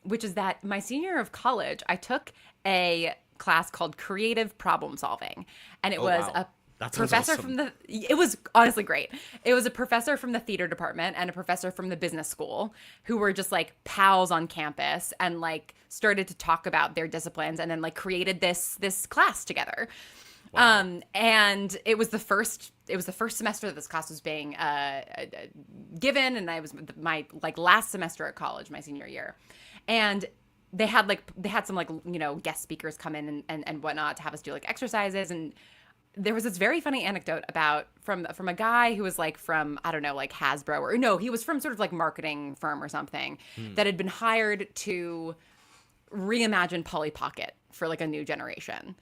Which is that my senior year of college, I took a class called Creative Problem Solving, and it was wow. a That sounds professor awesome. it was honestly great. It was a professor from the theater department and a professor from the business school who were just like pals on campus and like started to talk about their disciplines and then like created this class together. Wow. And it was the first semester that this class was being given, and I was my like last semester at college, my senior year. And they had some like, guest speakers come in and whatnot to have us do like exercises. And there was this very funny anecdote about from a guy who was like from, I don't know, like Hasbro, or no, he was from sort of like marketing firm or something that had been hired to reimagine Polly Pocket for like a new generation.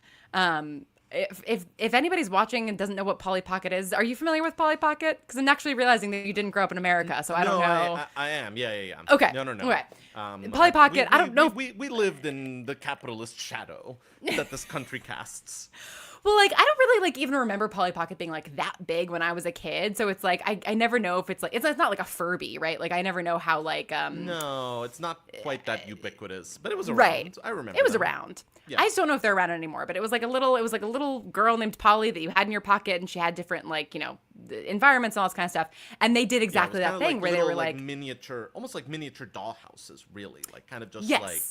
If anybody's watching and doesn't know what Polly Pocket is, are you familiar with Polly Pocket? Because I'm actually realizing that you didn't grow up in America, so I don't know. I am. Yeah. Okay. No. Okay. Polly Pocket, I don't know. We lived in the capitalist shadow that this country casts. Well, like, I don't really, like, even remember Polly Pocket being, like, that big when I was a kid. So it's, like, I never know if it's, like, it's not like a Furby, right? Like, I never know how, like, No, it's not quite that ubiquitous, but it was around. Right. I remember It was them. around. Yeah. I just don't know if they're around anymore, but it was like a little girl named Polly that you had in your pocket, and she had different, like, environments and all this kind of stuff. And they did Yeah, it exactly was that kinda thing like where they little, were, like, miniature, almost like miniature dollhouses, really. Like, kind of just, Yes. like,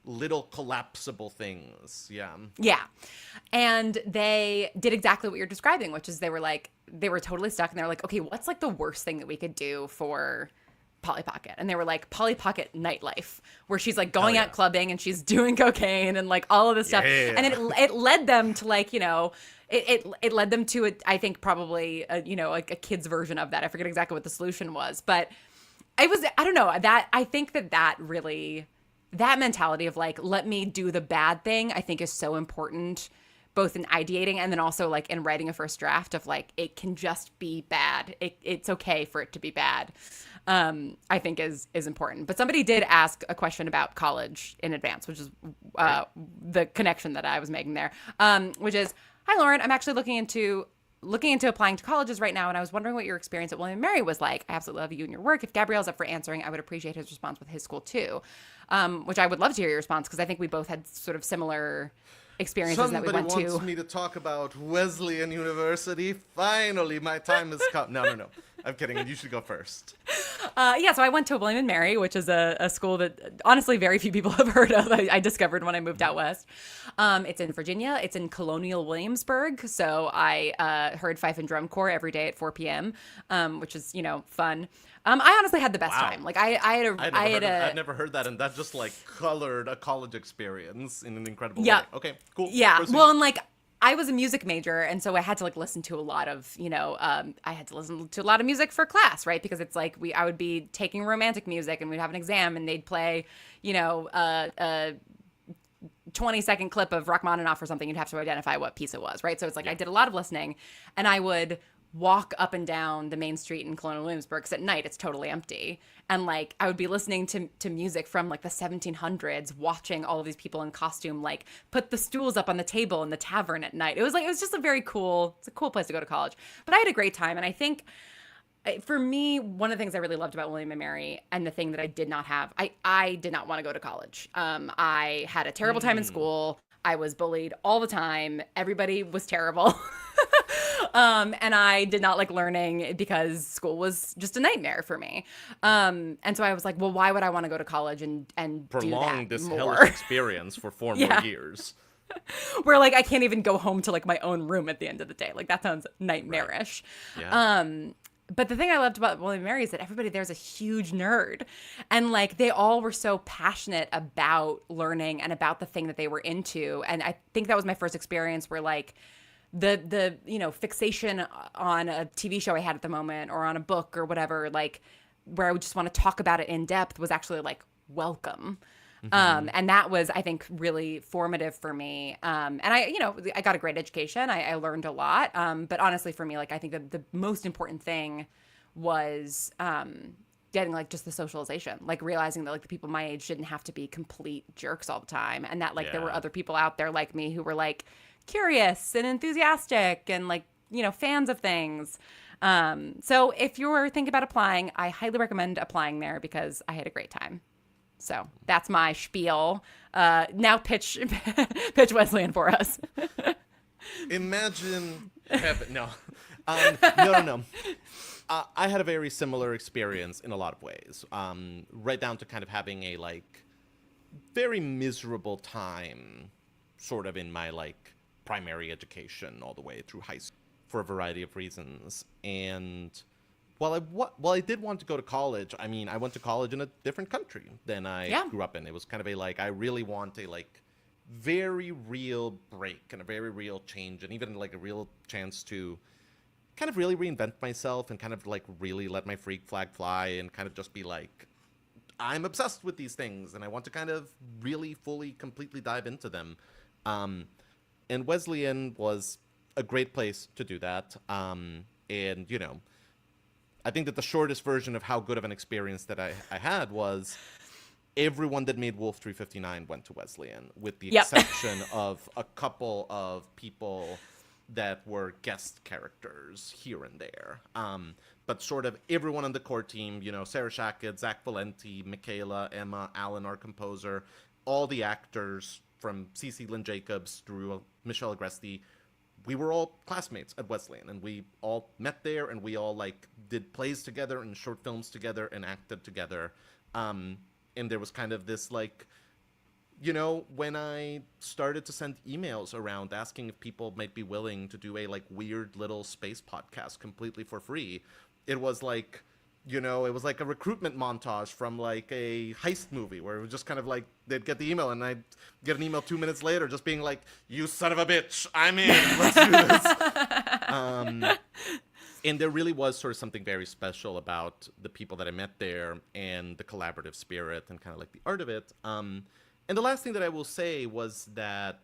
little collapsible things. Yeah. Yeah. And they did exactly what you're describing, which is they were totally stuck, and they were like, okay, what's like the worst thing that we could do for Polly Pocket? And they were like, Polly Pocket nightlife, where she's like going out clubbing and she's doing cocaine and like all of this stuff. Yeah. And it led them to like, it led them to I think probably like a kid's version of that. I forget exactly what the solution was, but I don't know, that I think that really, that mentality of like, let me do the bad thing, I think is so important, both in ideating and then also like in writing a first draft of like, it can just be bad. It's okay for it to be bad. I think is important. But somebody did ask a question about college in advance, which is the connection that I was making there, which is, hi, Lauren, I'm actually looking into applying to colleges right now, and I was wondering what your experience at William & Mary was like. I absolutely love you and your work. If Gabrielle's up for answering, I would appreciate his response with his school too, which I would love to hear your response, because I think we both had sort of similar experiences that we went Somebody wants to. me to talk about Wesleyan University. Finally, my time has come. No. I'm kidding. You should go first. So I went to William & Mary, which is a school that honestly very few people have heard of. I discovered when I moved out west. It's in Virginia. It's in Colonial Williamsburg. So I heard Fife and Drum Corps every day at 4 p.m., which is, fun. I honestly had the best time. Like I'd never heard that, and that just like colored a college experience in an incredible way. Okay, cool. Yeah. Proceed. Well, and like, I was a music major, and so I had to like listen to a lot of, I had to listen to a lot of music for class, right? Because it's like I would be taking romantic music, and we'd have an exam, and they'd play, a 20-second clip of Rachmaninoff or something. You'd have to identify what piece it was, right? So it's like I did a lot of listening, and I would walk up and down the main street in Colonial Williamsburg, because at night it's totally empty. And like I would be listening to music from like the 1700s, watching all of these people in costume like put the stools up on the table in the tavern at night. It was just it's a cool place to go to college. But I had a great time, and I think for me, one of the things I really loved about William and Mary, and the thing that I did not have, I did not want to go to college. I had a terrible time in school. I was bullied all the time. Everybody was terrible. And I did not like learning because school was just a nightmare for me. And so I was like, well, why would I want to go to college and Prolong do that this more? hellish experience for 4 Yeah. more years. Where like I can't even go home to like my own room at the end of the day. Like that sounds nightmarish. Yeah. But the thing I loved about William and Mary is that everybody there's a huge nerd, and like they all were so passionate about learning and about the thing that they were into. And I think that was my first experience where like the fixation on a TV show I had at the moment, or on a book or whatever, like where I would just want to talk about it in depth, was actually like welcome. And that was, I think, really formative for me. And I got a great education. I learned a lot. But honestly, for me, like, I think that the most important thing was getting like just the socialization, like realizing that like the people my age didn't have to be complete jerks all the time. And that like there were Yeah. other people out there like me who were like curious and enthusiastic and like, fans of things. So if you're thinking about applying, I highly recommend applying there because I had a great time. So that's my spiel. Now pitch Wesleyan for us. Imagine heaven. No. No. I had a very similar experience in a lot of ways. Right down to kind of having a like very miserable time sort of in my like primary education all the way through high school for a variety of reasons. And while I did want to go to college, I mean, I went to college in a different country than I grew up in. It was kind of a like, I really want a like very real break and a very real change, and even like a real chance to kind of really reinvent myself and kind of like really let my freak flag fly and kind of just be like, I'm obsessed with these things and I want to kind of really fully, completely dive into them. And Wesleyan was a great place to do that. And, I think that the shortest version of how good of an experience that I had was everyone that made Wolf 359 went to Wesleyan, with the exception of a couple of people that were guest characters here and there. But sort of everyone on the core team, Sarah Shackett, Zach Valenti, Michaela, Emma, Alan, our composer, all the actors from Cece Lynn Jacobs through Michelle Agresti, we were all classmates at Wesleyan, and we all met there, and we all like did plays together and short films together and acted together. And there was kind of this like, when I started to send emails around asking if people might be willing to do a like weird little space podcast completely for free, it was like, it was like a recruitment montage from like a heist movie where it was just kind of like they'd get the email and I'd get an email 2 minutes later just being like, you son of a bitch, I'm in, let's do this. And there really was sort of something very special about the people that I met there and the collaborative spirit and kind of like the art of it. And the last thing that I will say is that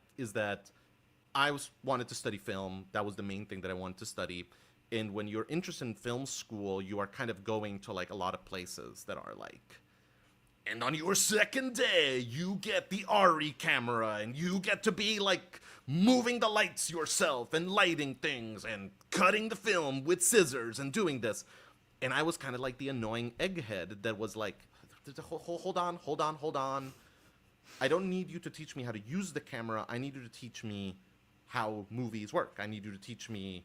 I wanted to study film. That was the main thing that I wanted to study. And when you're interested in film school, you are kind of going to like a lot of places that are like, and on your second day, you get the ARRI camera and you get to be like moving the lights yourself and lighting things and cutting the film with scissors and doing this. And I was kind of like the annoying egghead that was like, hold on. I don't need you to teach me how to use the camera. I need you to teach me how movies work. I need you to teach me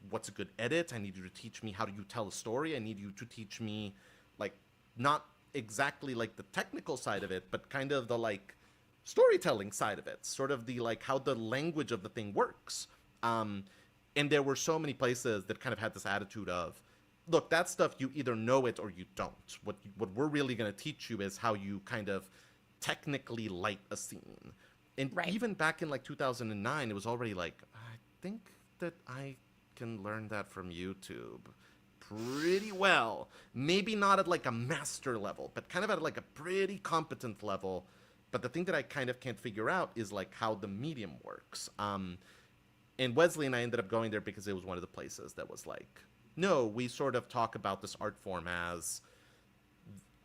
what's a good edit. I need you to teach me how do you tell a story. I need you to teach me like not exactly like the technical side of it, but kind of the like storytelling side of it, sort of the like how the language of the thing works. And there were so many places that kind of had this attitude of, look, that stuff you either know it or you don't. What we're really going to teach you is how you kind of technically light a scene. And even back in like 2009, it was already like, I think that I can learn that from YouTube pretty well. Maybe not at like a master level, but kind of at like a pretty competent level. But the thing that I kind of can't figure out is like how the medium works. And And Wesley and I ended up going there because it was one of the places that was like, no, we sort of talk about this art form as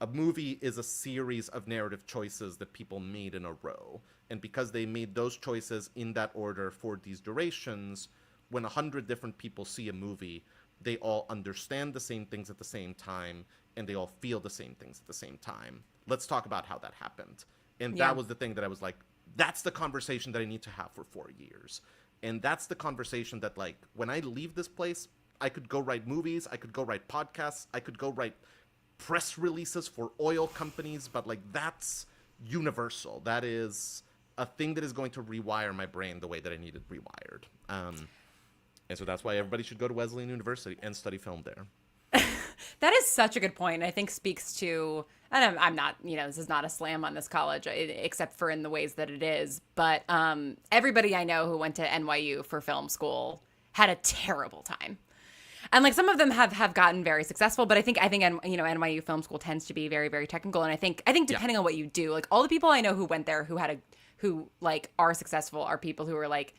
a movie is a series of narrative choices that people made in a row. And because they made those choices in that order for these durations, when 100 different people see a movie, they all understand the same things at the same time, and they all feel the same things at the same time. Let's talk about how that happened. And that was the thing that I was like, that's the conversation that I need to have for 4 years. And that's the conversation that, like, when I leave this place, I could go write movies, I could go write podcasts, I could go write press releases for oil companies, but, like, that's universal. That is a thing that is going to rewire my brain the way that I need it rewired. And so that's why everybody should go to Wesleyan University and study film there. That is such a good point. I think speaks to, and I'm not, this is not a slam on this college, except for in the ways that it is. But everybody I know who went to NYU for film school had a terrible time. And like some of them have gotten very successful, but I think NYU film school tends to be very, very technical. And I think depending on what you do, like all the people I know who went there who like are successful are people who are like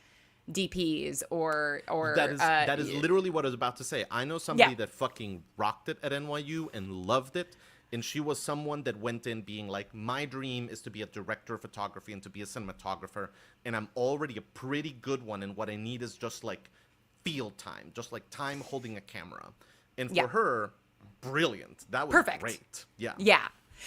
DPs or that is literally what I was about to say. I know somebody that fucking rocked it at NYU and loved it, and she was someone that went in being like, my dream is to be a director of photography and to be a cinematographer, and I'm already a pretty good one, and what I need is just like field time, just like time holding a camera. And for her, brilliant. That was perfect. Great.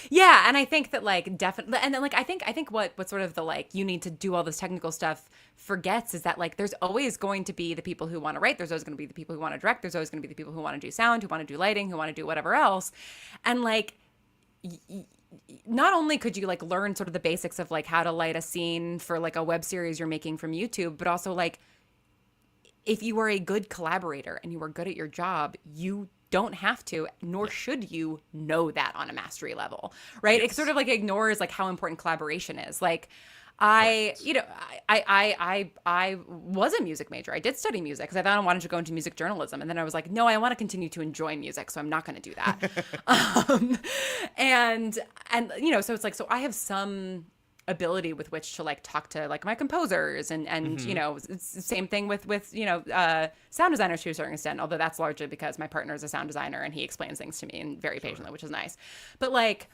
Yeah, and I think that like definitely, and then like I think what sort of the like you need to do all this technical stuff forgets is that like there's always going to be the people who want to write, there's always going to be the people who want to direct, there's always going to be the people who want to do sound, who want to do lighting, who want to do whatever else, and like not only could you like learn sort of the basics of like how to light a scene for like a web series you're making from YouTube, but also like if you are a good collaborator and you are good at your job, you don't have to, nor should you know that on a mastery level, right? Yes. It sort of like ignores like how important collaboration is. Like I was a music major. I did study music because I thought I wanted to go into music journalism. And then I was like, no, I want to continue to enjoy music. So I'm not going to do that. And so it's like, so I have some ability with which to like talk to like my composers and it's the same thing with sound designers to a certain extent, although that's largely because my partner is a sound designer and he explains things to me and very patiently, which is nice. But like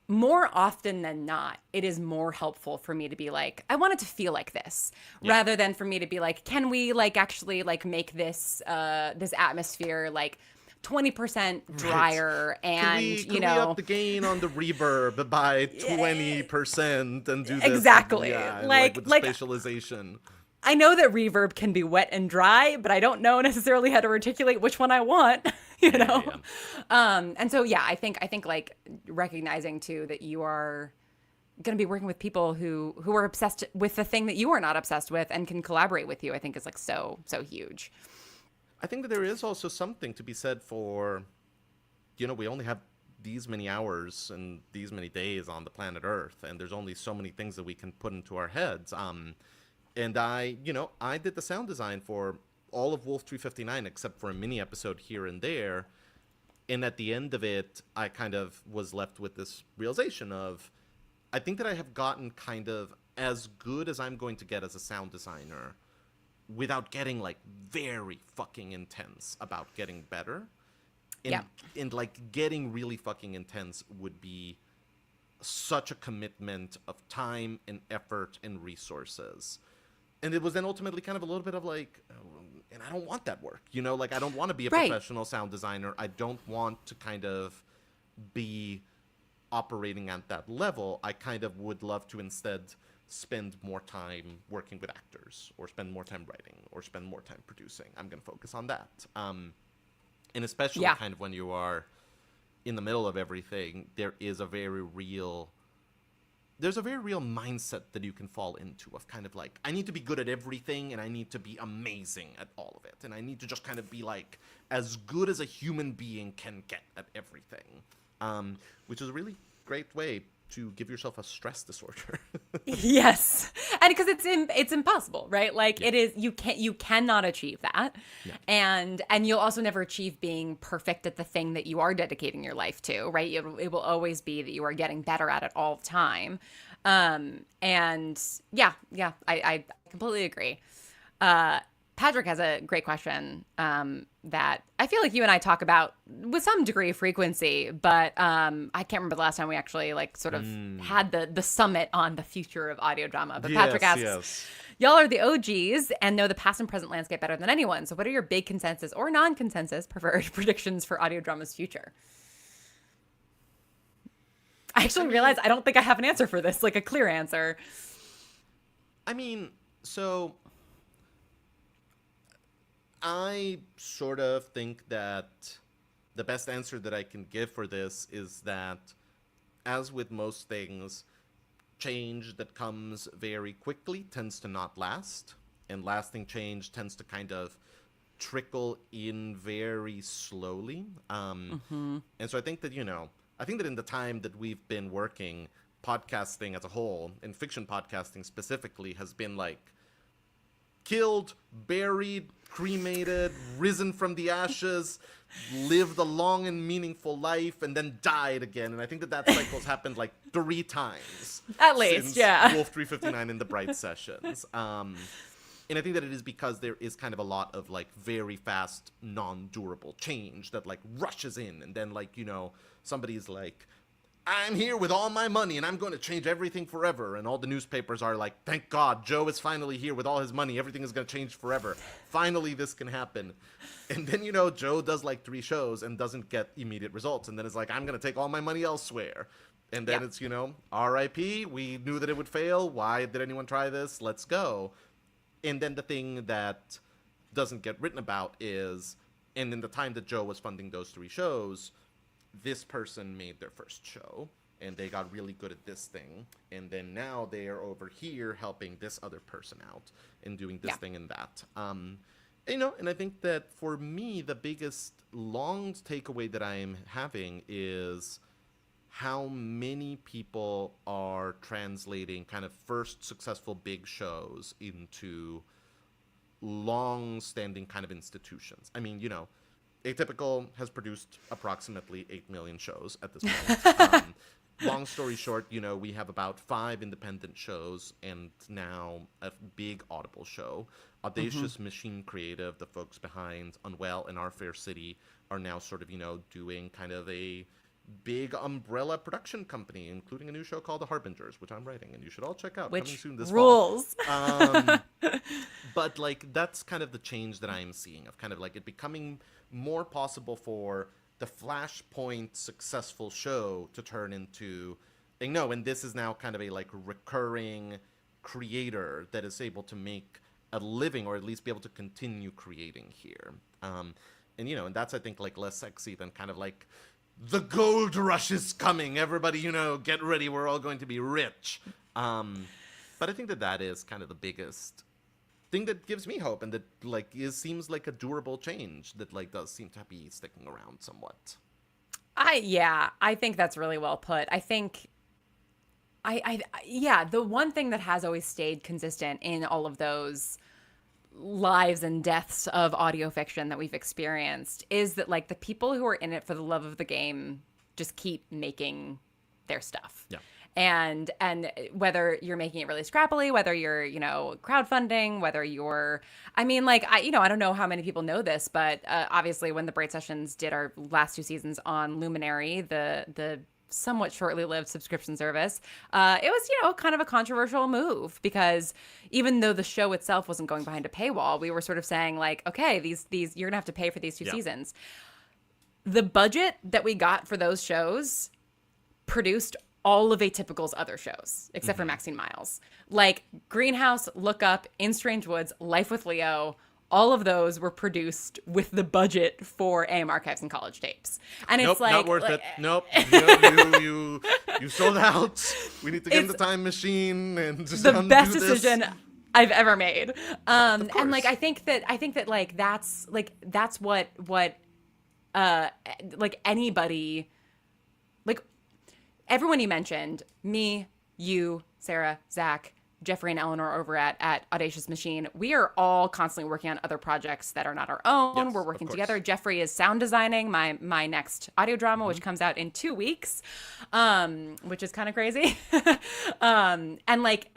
more often than not, it is more helpful for me to be like, I want it to feel like this rather than for me to be like, can we like actually like make this this atmosphere like 20% drier, and can we up the gain on the reverb by 20% and do this? Exactly. Like with the spatialization. I know that reverb can be wet and dry, but I don't know necessarily how to articulate which one I want, and so I think like recognizing too that you are going to be working with people who are obsessed with the thing that you are not obsessed with and can collaborate with you, I think is like so huge. I think that there is also something to be said for, we only have these many hours and these many days on the planet Earth, and there's only so many things that we can put into our heads. And I did the sound design for all of Wolf 359 except for a mini episode here and there. And at the end of it, I kind of was left with this realization of, I think that I have gotten kind of as good as I'm going to get as a sound designer without getting like very fucking intense about getting better. And like getting really fucking intense would be such a commitment of time and effort and resources. And it was then ultimately kind of a little bit of like, and I don't want that work, like I don't want to be a professional sound designer. I don't want to kind of be operating at that level. I kind of would love to instead spend more time working with actors or spend more time writing or spend more time producing. I'm going to focus on that. And especially kind of when you are in the middle of everything, there's a very real mindset that you can fall into of kind of like, I need to be good at everything and I need to be amazing at all of it. And I need to just kind of be like as good as a human being can get at everything, which is a really great way to give yourself a stress disorder. Yes. And because it's impossible, right? Like it is, you cannot achieve that. Yeah. And you'll also never achieve being perfect at the thing that you are dedicating your life to, right? It will always be that you are getting better at it all the time. And I completely agree. Patrick has a great question that I feel like you and I talk about with some degree of frequency, but I can't remember the last time we actually like sort of had the summit on the future of audio drama. But Patrick asks, y'all are the OGs and know the past and present landscape better than anyone. So what are your big consensus or non-consensus preferred predictions for audio drama's future? I actually realized I don't think I have an answer for this, like a clear answer. I mean, so I sort of think that the best answer that I can give for this is that, as with most things, change that comes very quickly tends to not last, and lasting change tends to kind of trickle in very slowly. And so I think that, I think that in the time that we've been working, podcasting as a whole, and fiction podcasting specifically, has been like killed, buried, cremated, risen from the ashes, lived a long and meaningful life, and then died again. And I think that cycle's happened like 3 times. At least, yeah. Wolf 359 in the Bright sessions. And I think that it is because there is kind of a lot of like very fast, non-durable change that like rushes in. And then like, somebody's like, I'm here with all my money and I'm going to change everything forever. And all the newspapers are like, thank God, Joe is finally here with all his money. Everything is going to change forever. Finally, this can happen. And then, Joe does like 3 shows and doesn't get immediate results. And then it's like, I'm going to take all my money elsewhere. And then it's, RIP. We knew that it would fail. Why did anyone try this? Let's go. And then the thing that doesn't get written about is, and in the time that Joe was funding those 3 shows, this person made their first show and they got really good at this thing, and then now they are over here helping this other person out and doing this thing and that. And I think that for me, the biggest long takeaway that I am having is how many people are translating kind of first successful big shows into long-standing kind of institutions. I mean, Atypical has produced approximately 8 million shows at this point. Long story short, we have about 5 independent shows and now a big Audible show. Audacious Machine Creative, the folks behind Unwell and Our Fair City, are now sort of, doing kind of a big umbrella production company, including a new show called The Harbingers, which I'm writing, and you should all check out. Which coming soon this rules. Fall. But like that's kind of the change that I am seeing, of kind of like it becoming more possible for the Flashpoint successful show to turn into and this is now kind of a like recurring creator that is able to make a living, or at least be able to continue creating here. And that's, I think, like less sexy than kind of like the gold rush is coming. Everybody, get ready. We're all going to be rich. But I think that is kind of the biggest thing that gives me hope, and that like seems like a durable change that like does seem to be sticking around somewhat. I think that's really well put. I think the one thing that has always stayed consistent in all of those lives and deaths of audio fiction that we've experienced is that like the people who are in it for the love of the game just keep making their stuff. Yeah. And whether you're making it really scrappily, whether you're, crowdfunding, whether you're, I don't know how many people know this, but obviously when the Bright Sessions did our last 2 seasons on Luminary, the somewhat shortly lived subscription service, it was, kind of a controversial move, because even though the show itself wasn't going behind a paywall, we were sort of saying like, okay, these you're gonna have to pay for these 2 seasons. The budget that we got for those shows produced all of Atypical's other shows, except for Maxine Miles. Like Greenhouse, Look Up, In Strange Woods, Life with Leo, all of those were produced with the budget for AM Archives and College Tapes. And it's like, not worth it. Nope. You sold out. We need to get in the time machine and just the best this. decision I've ever made. And like I think that like that's what like anybody, like everyone you mentioned, me, you, Sarah, Zach, Jeffrey and Eleanor over at Audacious Machine, we are all constantly working on other projects that are not our own. Yes, we're working together. Jeffrey is sound designing my next audio drama, which comes out in 2 weeks, which is kind of crazy. And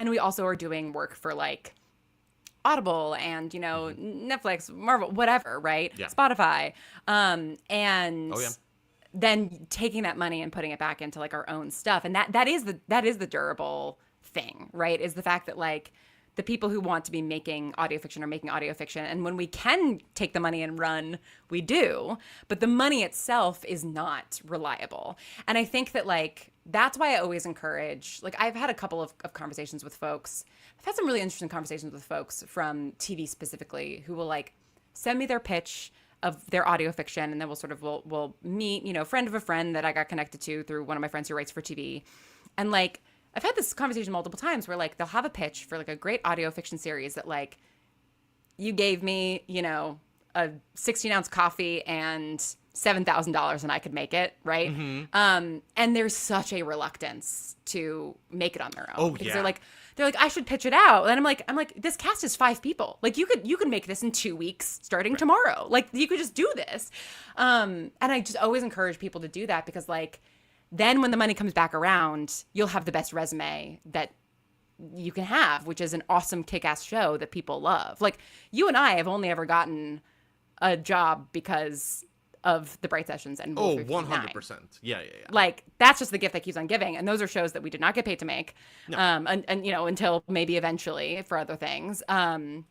we also are doing work for like Audible and, Netflix, Marvel, whatever, right? Yeah. Spotify. And Oh, yeah. then taking that money and putting it back into like our own stuff. And that is the durable thing, right? Is the fact that like the people who want to be making audio fiction are making audio fiction. And when we can take the money and run, we do. But the money itself is not reliable. And I think that like, that's why I always encourage, like I've had a couple of conversations with folks. I've had some really interesting conversations with folks from TV specifically who will like send me their pitch of their audio fiction. And then we'll meet, friend of a friend that I got connected to through one of my friends who writes for TV. And like, I've had this conversation multiple times where like they'll have a pitch for like a great audio fiction series that like you gave me, a 16-ounce coffee and $7,000 and I could make it, right? And there's such a reluctance to make it on their own. Oh, because yeah. they're like, I should pitch it out. And I'm like, this cast is 5 people. Like you could make this in 2 weeks starting tomorrow. Like you could just do this. And I just always encourage people to do that because like, then when the money comes back around, you'll have the best resume that you can have, which is an awesome kick-ass show that people love. Like you and I have only ever gotten a job because of the Bright Sessions and Wolf 59. 100%. Yeah. Like that's just the gift that keeps on giving. And those are shows that we did not get paid to make. No. And until maybe eventually for other things. No,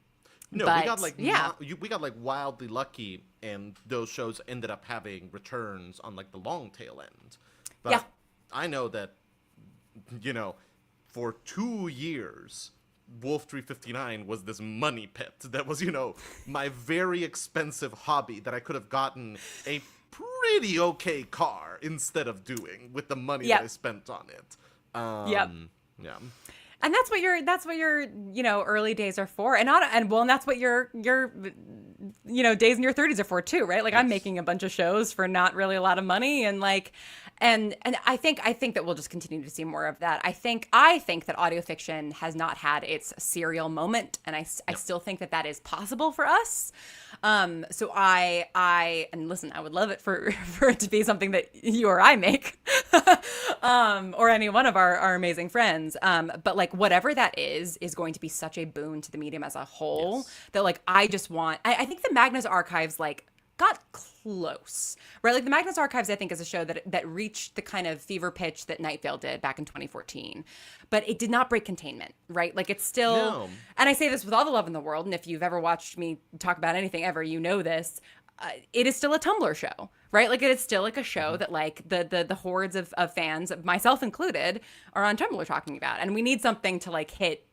but, we got like we got like wildly lucky, and those shows ended up having returns on like the long tail end. But I know that, for 2 years, Wolf 359 was this money pit that was, my very expensive hobby that I could have gotten a pretty okay car instead of doing with the money that I spent on it. Yeah. And that's what your early days are for, and that's what your days in your 30s are for too, right? Like I'm making a bunch of shows for not really a lot of money, and like, and I think that we'll just continue to see more of that. I think that audio fiction has not had its serial moment, and I still think that is possible for us. So and listen, I would love it for it to be something that you or I make, or any one of our amazing friends. But like whatever that is going to be such a boon to the medium as a whole that like I think the Magnus Archives like got close, right? Like the Magnus Archives, I think, is a show that reached the kind of fever pitch that Night Vale did back in 2014, but it did not break containment, right? Like it's still, No. And I say this with all the love in the world, and if you've ever watched me talk about anything ever, you know this, it is still a Tumblr show, right? Like it is still like a show that like the hordes of fans, myself included, are on Tumblr talking about, and we need something to like hit.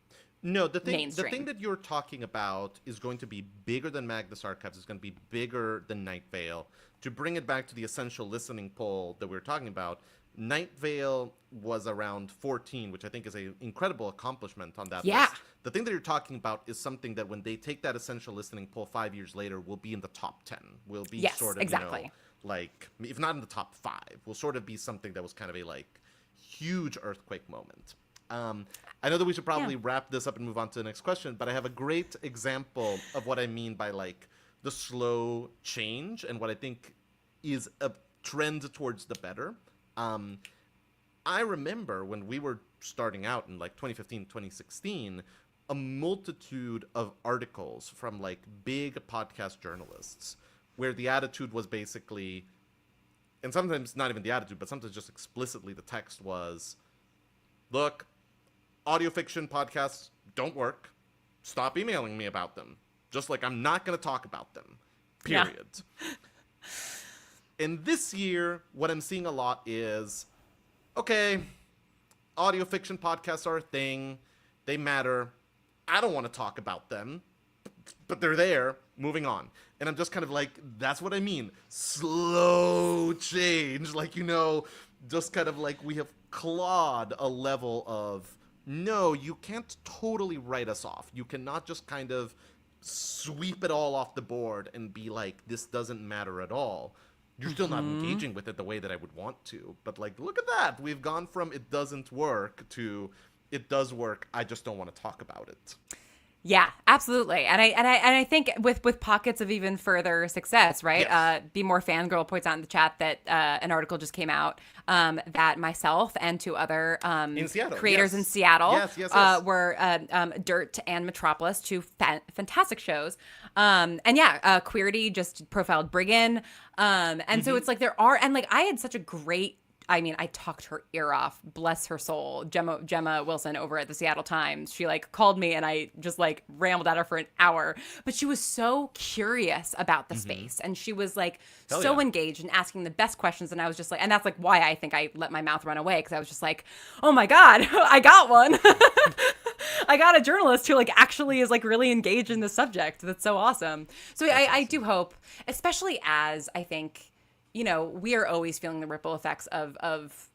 No, the thing mainstream. that you're talking about is going to be bigger than Magnus Archives. It's going to be bigger than Night Vale. To bring it back to the essential listening poll that we were talking about, Night Vale was around 14, which I think is an incredible accomplishment on that list. The thing that you're talking about is something that when they take that essential listening poll 5 years later, will be in the top 10. Will be sort of, exactly. like, if not in the top 5, will sort of be something that was kind of a, like, huge earthquake moment. I know that we should probably wrap this up and move on to the next question, but I have a great example of what I mean by like the slow change and what I think is a trend towards the better. I remember when we were starting out in like 2015, 2016, a multitude of articles from like big podcast journalists where the attitude was basically, and sometimes not even the attitude, but sometimes just explicitly the text was, look, audio fiction podcasts don't work. Stop emailing me about them. Just like I'm not going to talk about them. Period. Yeah. And this year, what I'm seeing a lot is, okay, audio fiction podcasts are a thing. They matter. I don't want to talk about them, but they're there. Moving on. And I'm just kind of like, that's what I mean. Slow change. Like, just kind of like we have clawed a level of, no, you can't totally write us off. You cannot just kind of sweep it all off the board and be like, this doesn't matter at all. You're still not engaging with it the way that I would want to. But like, look at that. We've gone from it doesn't work to it does work. I just don't want to talk about it. Yeah, absolutely. And I think with pockets of even further success, right? Yes. Be More Fangirl points out in the chat that an article just came out that myself and two other In Seattle, creators in yes. Seattle Yes. were Dirt and Metropolis, two fantastic shows. And yeah, Queerty just profiled Brigham. And so it's like there are, and like I had such a great, I mean, I talked her ear off. Bless her soul. Gemma Wilson over at the Seattle Times. She like called me and I just like rambled at her for an hour. But she was so curious about the space and she was like Hell so yeah. engaged and asking the best questions. And I was just like, and that's like why I think I let my mouth run away because I was just like, oh my God, I got one. I got a journalist who like actually is like really engaged in the subject. That's so awesome. So I do hope, especially as I think, you know, we are always feeling the ripple effects of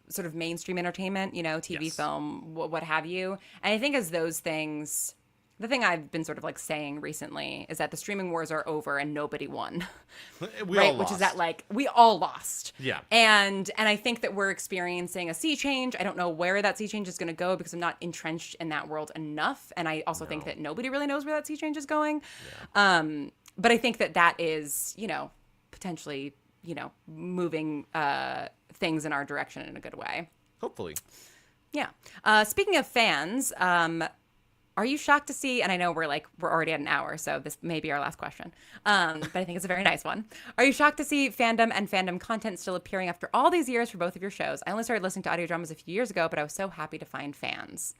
sort of mainstream entertainment, you know, TV, Yes. film, what have you. And I think as those things, the thing I've been sort of like saying recently is that the streaming wars are over and nobody won. We Right, all which is lost. that like we all lost. Yeah. And I think that we're experiencing a sea change. I don't know where that sea change is going to go because I'm not entrenched in that world enough, and I also think that nobody really knows where that sea change is going. But I think that is, you know, potentially, you know, moving things in our direction in a good way. Hopefully. Yeah. Speaking of fans, are you shocked to see, and I know we're already at an hour, so this may be our last question, but I think it's a very nice one. Are you shocked to see fandom and fandom content still appearing after all these years for both of your shows? I only started listening to audio dramas a few years ago, but I was so happy to find fans.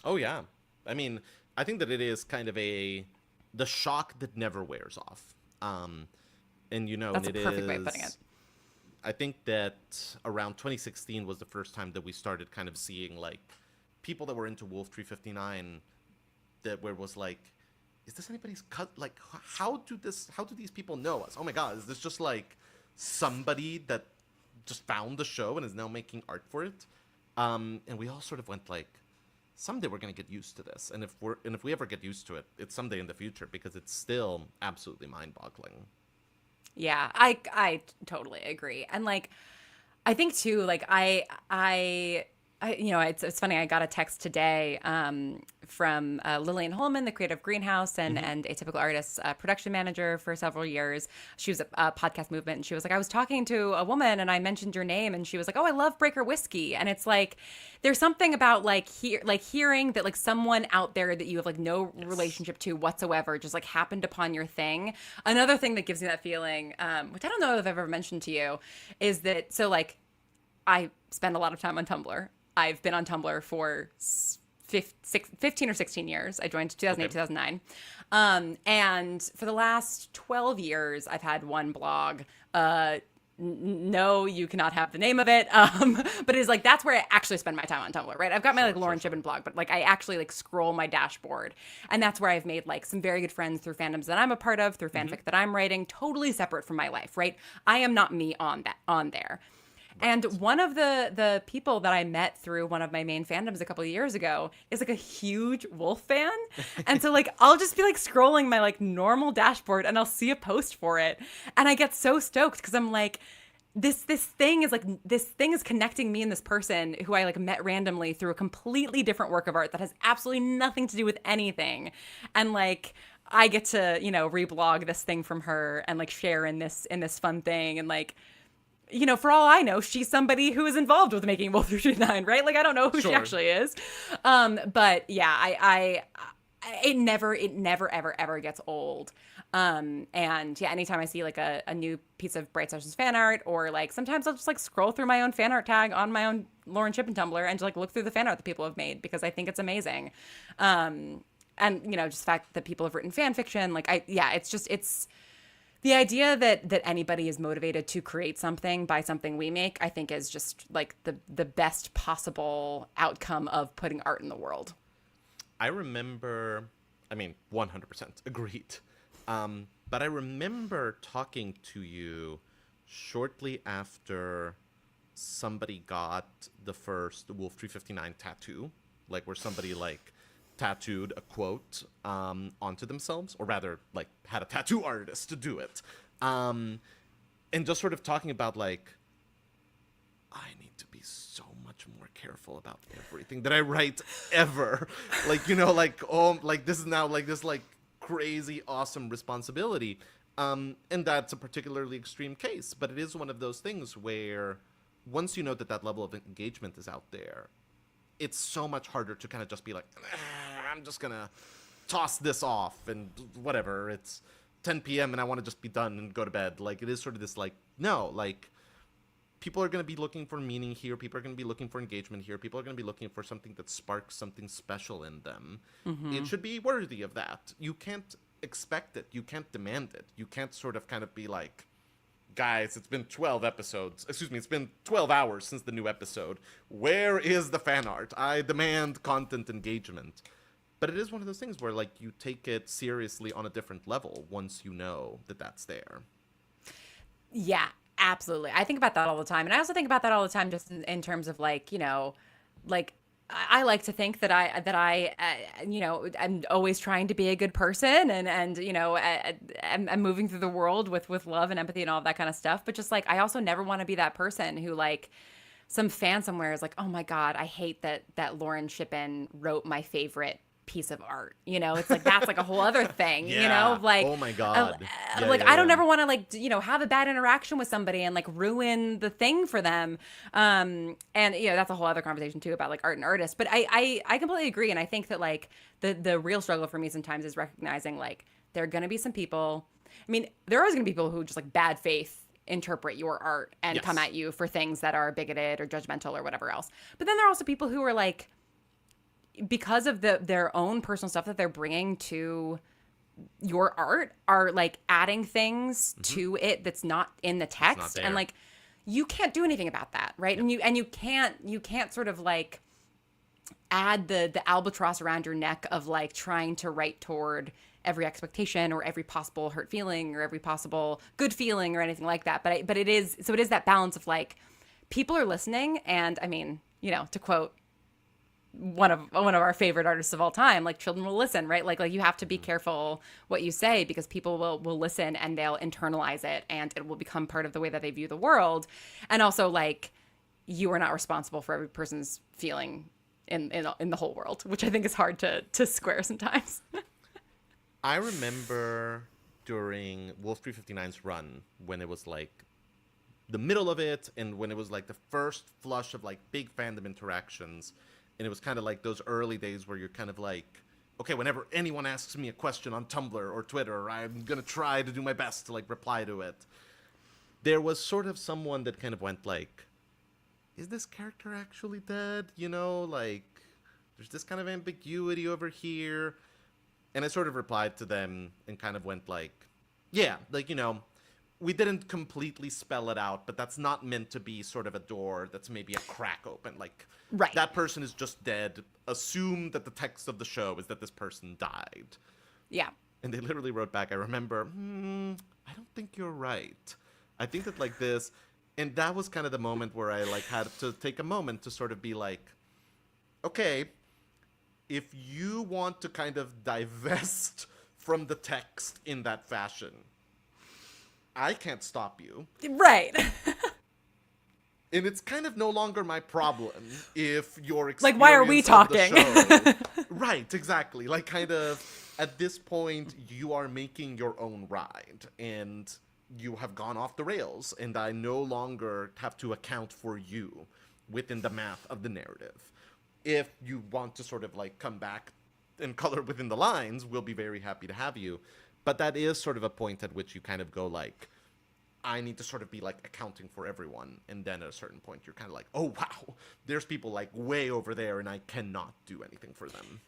Oh yeah. I mean, I think that it is kind of the shock that never wears off. And you know, That's and a it perfect way of is- putting it. I think that around 2016 was the first time that we started kind of seeing like people that were into Wolf 359 that where it was like, is this anybody's cut? Like, how do these people know us? Oh my God, is this just like somebody that just found the show and is now making art for it? And we all sort of went like, someday we're gonna get used to this, and if we ever get used to it, it's someday in the future because it's still absolutely mind-boggling. Yeah, I totally agree. And like I think too, like I you know, it's funny. I got a text today from Lillian Holman, the creative Greenhouse and Atypical Artists production manager for several years. She was a podcast movement, and she was like, I was talking to a woman, and I mentioned your name, and she was like, oh, I love Breaker Whiskey, and it's like, there's something about like hearing that like someone out there that you have like no relationship to whatsoever just like happened upon your thing. Another thing that gives me that feeling, which I don't know if I've ever mentioned to you, is that so like I spend a lot of time on Tumblr. I've been on Tumblr for 15 or 16 years. I joined 2008, Okay. 2009. And for the last 12 years, I've had one blog. No, you cannot have the name of it. But it's like, that's where I actually spend my time on Tumblr, right? I've got my like Lauren Shippen blog, but like I actually like scroll my dashboard. And that's where I've made like some very good friends through fandoms that I'm a part of, through fanfic that I'm writing, totally separate from my life, right? I am not me on there. And one of the people that I met through one of my main fandoms a couple of years ago is like a huge Wolf fan. And so like I'll just be like scrolling my like normal dashboard and I'll see a post for it. And I get so stoked because I'm like, this thing is connecting me and this person who I like met randomly through a completely different work of art that has absolutely nothing to do with anything. And like I get to, you know, reblog this thing from her and like share in this fun thing. And like, you know, for all I know, she's somebody who is involved with making Wolf 329, right? Like, I don't know who she Sure. actually is. But yeah, it never, ever gets old. And yeah, anytime I see like a new piece of Bright Sessions fan art, or like sometimes I'll just like scroll through my own fan art tag on my own Lauren Shippen Tumblr and just like look through the fan art that people have made because I think it's amazing. And you know, just the fact that people have written fan fiction, like it's the idea that anybody is motivated to create something by something we make, I think is just like the best possible outcome of putting art in the world. I remember, I mean, 100% agreed. But I remember talking to you shortly after somebody got the first Wolf 359 tattoo, like where somebody like tattooed a quote onto themselves, or rather like had a tattoo artist to do it. And just sort of talking about like, I need to be so much more careful about everything that I write ever. Like, like, oh, like this is now like this like crazy awesome responsibility. And that's a particularly extreme case, but it is one of those things where once you know that level of engagement is out there, it's so much harder to kind of just be like, I'm just gonna toss this off and whatever. It's 10 p.m. and I want to just be done and go to bed. Like, it is sort of this like, no, like, people are going to be looking for meaning here. People are going to be looking for engagement here. People are going to be looking for something that sparks something special in them. It should be worthy of that. You can't expect it. You can't demand it. You can't sort of kind of be like, guys, it's been 12 episodes. Excuse me, it's been 12 hours since the new episode. Where is the fan art? I demand content engagement. But it is one of those things where, like, you take it seriously on a different level once you know that that's there. Yeah, absolutely. I think about that all the time. And I also think about that all the time just in terms of, like, like, I like to think that I'm always trying to be a good person and I'm moving through the world with love and empathy and all of that kind of stuff. But just, like, I also never want to be that person who, like, some fan somewhere is like, oh my God, I hate that Lauren Shippen wrote my favorite piece of art. It's like, that's like a whole other thing. Like, oh my God, I don't ever want to, like, have a bad interaction with somebody and, like, ruin the thing for them. And that's a whole other conversation too about, like, art and artists. But I completely agree. And I think that, like, the real struggle for me sometimes is recognizing, like, there are going to be some people, I mean, there are always going to be people who just, like, bad faith interpret your art and come at you for things that are bigoted or judgmental or whatever else. But then there are also people who are, like, because of their own personal stuff that they're bringing to your art, are, like, adding things to it that's not in the text, and, like, you can't do anything about that, right? And you can't sort of, like, add the albatross around your neck of, like, trying to write toward every expectation or every possible hurt feeling or every possible good feeling or anything like that. But it is that balance of, like, people are listening, and I mean, to quote one of our favorite artists of all time, like, children will listen, right? Like you have to be careful what you say, because people will listen and they'll internalize it, and it will become part of the way that they view the world. And also, like, you are not responsible for every person's feeling in the whole world, which I think is hard to square sometimes. I remember during Wolf 359's run, when it was, like, the middle of it, and when it was, like, the first flush of, like, big fandom interactions. And it was kind of like those early days where you're kind of like, okay, whenever anyone asks me a question on Tumblr or Twitter, I'm going to try to do my best to, like, reply to it. There was sort of someone that kind of went, like, is this character actually dead? Like, there's this kind of ambiguity over here. And I sort of replied to them and kind of went, like, yeah, like, we didn't completely spell it out, but that's not meant to be sort of a door that's maybe a crack open. Like, right. That person is just dead. Assume that the text of the show is that this person died. Yeah. And they literally wrote back, I remember, I don't think you're right. I think that, like, this, and that was kind of the moment where I, like, had to take a moment to sort of be like, okay, if you want to kind of divest from the text in that fashion, I can't stop you. Right. And it's kind of no longer my problem if your experience, like, why are we talking? Right, exactly. Like, kind of, at this point, you are making your own ride, and you have gone off the rails, and I no longer have to account for you within the math of the narrative. If you want to sort of, like, come back and color within the lines, we'll be very happy to have you. But that is sort of a point at which you kind of go, like, I need to sort of be, like, accounting for everyone. And then at a certain point, you're kind of like, oh, wow, there's people, like, way over there, and I cannot do anything for them.